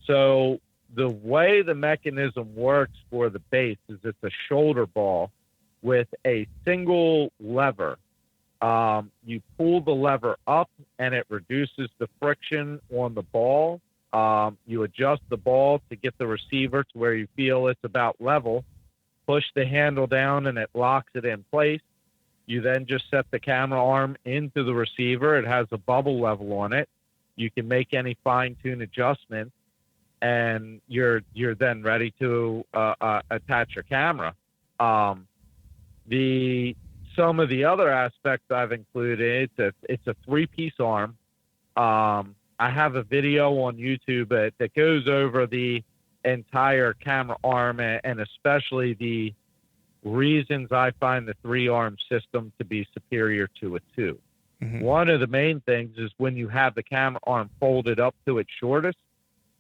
So the way the mechanism works for the base is it's a shoulder ball with a single lever. You pull the lever up and it reduces the friction on the ball. You adjust the ball to get the receiver to where you feel it's about level. Push the handle down and it locks it in place. You then just set the camera arm into the receiver. It has a bubble level on it. You can make any fine-tune adjustments, and you're then ready to attach your camera. Some of the other aspects I've included, it's a 3-piece arm. I have a video on YouTube that goes over the entire camera arm and especially the reasons I find the 3-arm system to be superior to a 2. Mm-hmm. One of the main things is when you have the camera arm folded up to its shortest.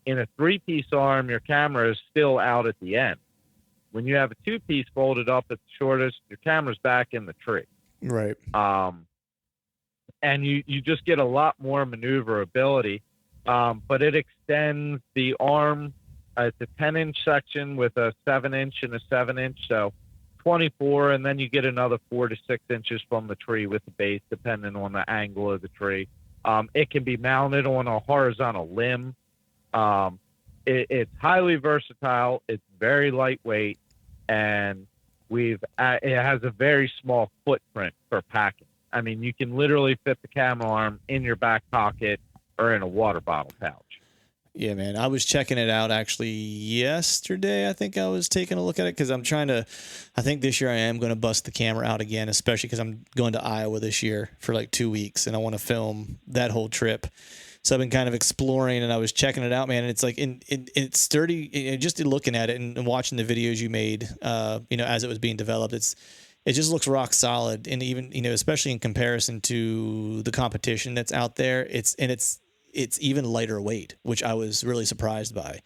In a 3-piece arm, your camera is still out at the end. When you have a 2-piece folded up at the shortest, your camera's back in the tree. Right. And you just get a lot more maneuverability, but it extends the arm. It's a 10-inch section with a 7-inch and a 7-inch, so 24, and then you get another 4 to 6 inches from the tree with the base, depending on the angle of the tree. It can be mounted on a horizontal limb. It's highly versatile. It's very lightweight, and it has a very small footprint for packing. I mean, you can literally fit the camera arm in your back pocket or in a water bottle pouch. Yeah, man. I was checking it out actually yesterday. I think I was taking a look at it because I think this year I am going to bust the camera out again, especially because I'm going to Iowa this year for like 2 weeks and I want to film that whole trip. So I've been kind of exploring and I was checking it out, man. And it's like, it's sturdy. Just looking at it and watching the videos you made, as it was being developed, it just looks rock solid. And even, especially in comparison to the competition that's out there, it's even lighter weight, which I was really surprised by.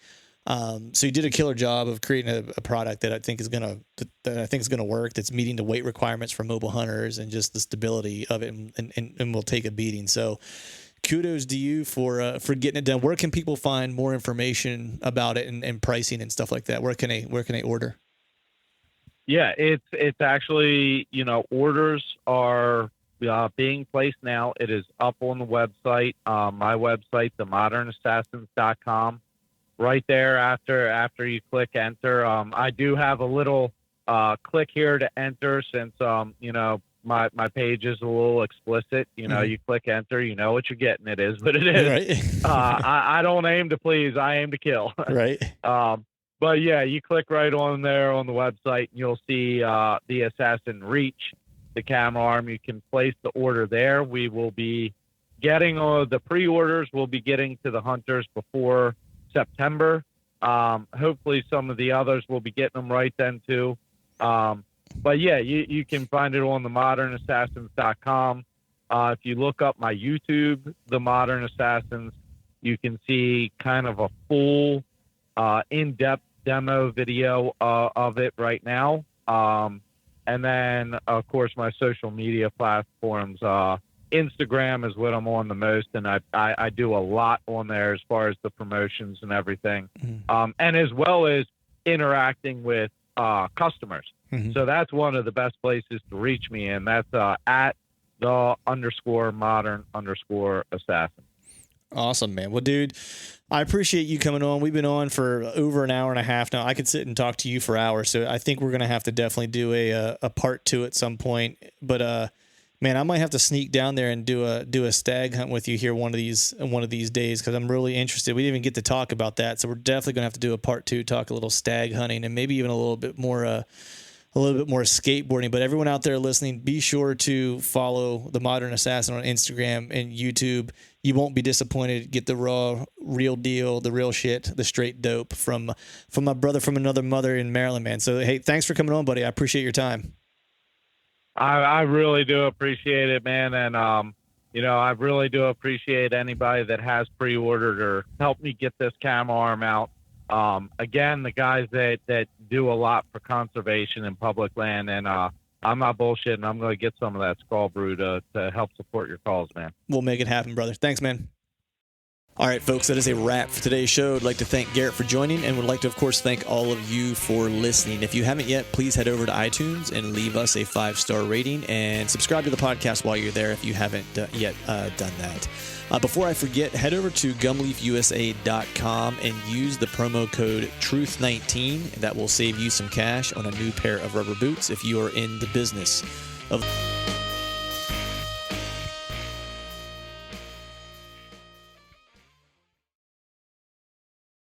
So you did a killer job of creating a product that I think is gonna work. That's meeting the weight requirements for mobile hunters and just the stability of it, and will take a beating. So kudos to you for getting it done. Where can people find more information about it and pricing and stuff like that? Where can they order? Yeah, it's actually, orders are being placed now. It is up on the website, my website, themodernassassins.com. Right there after you click enter. I do have a little click here to enter since, my page is a little explicit. You know, you click enter, you know what you're getting. It is what it is. Right. I don't aim to please. I aim to kill. Right. But yeah, you click right on there on the website, and you'll see the Assassin Reach, the camera arm. You can place the order there. We will be getting the pre-orders. We'll be getting to the hunters before September. Hopefully some of the others will be getting them right then too. But yeah, you can find it on themodernassassins.com. If you look up my YouTube, The Modern Assassins, you can see kind of a full in-depth demo video of it right now. And then, of course, my social media platforms. Instagram is what I'm on the most, and I do a lot on there as far as the promotions and everything, and as well as interacting with customers. So that's one of the best places to reach me, and that's at _modern_assassin. Awesome, man. Well, dude, I appreciate you coming on. We've been on for over an hour and a half now. I could sit and talk to you for hours, so I think we're going to have to definitely do a part 2 at some point. But man, I might have to sneak down there and do a stag hunt with you here one of these days, because I'm really interested. We didn't even get to talk about that, so we're definitely going to have to do a part 2, talk a little stag hunting, and maybe even a little bit more skateboarding. But everyone out there listening, be sure to follow The Modern Assassin on Instagram and YouTube. You won't be disappointed. Get the raw, real deal, the real shit, the straight dope from my brother from another mother in Maryland, man. So, hey, thanks for coming on, buddy. I appreciate your time. I really do appreciate it, man. And, I really do appreciate anybody that has pre-ordered or helped me get this camera arm out. Again, the guys that do a lot for conservation and public land, and I'm not bullshitting. I'm going to get some of that Skull Brew to help support your cause, man. We'll make it happen, brother. Thanks, man. All right, folks, that is a wrap for today's show. I'd like to thank Garrett for joining, and would like to, of course, thank all of you for listening. If you haven't yet, please head over to iTunes and leave us a 5-star rating, and subscribe to the podcast while you're there if you haven't yet done that. Before I forget, head over to gumleafusa.com and use the promo code TRUTH19. That will save you some cash on a new pair of rubber boots if you are in the business of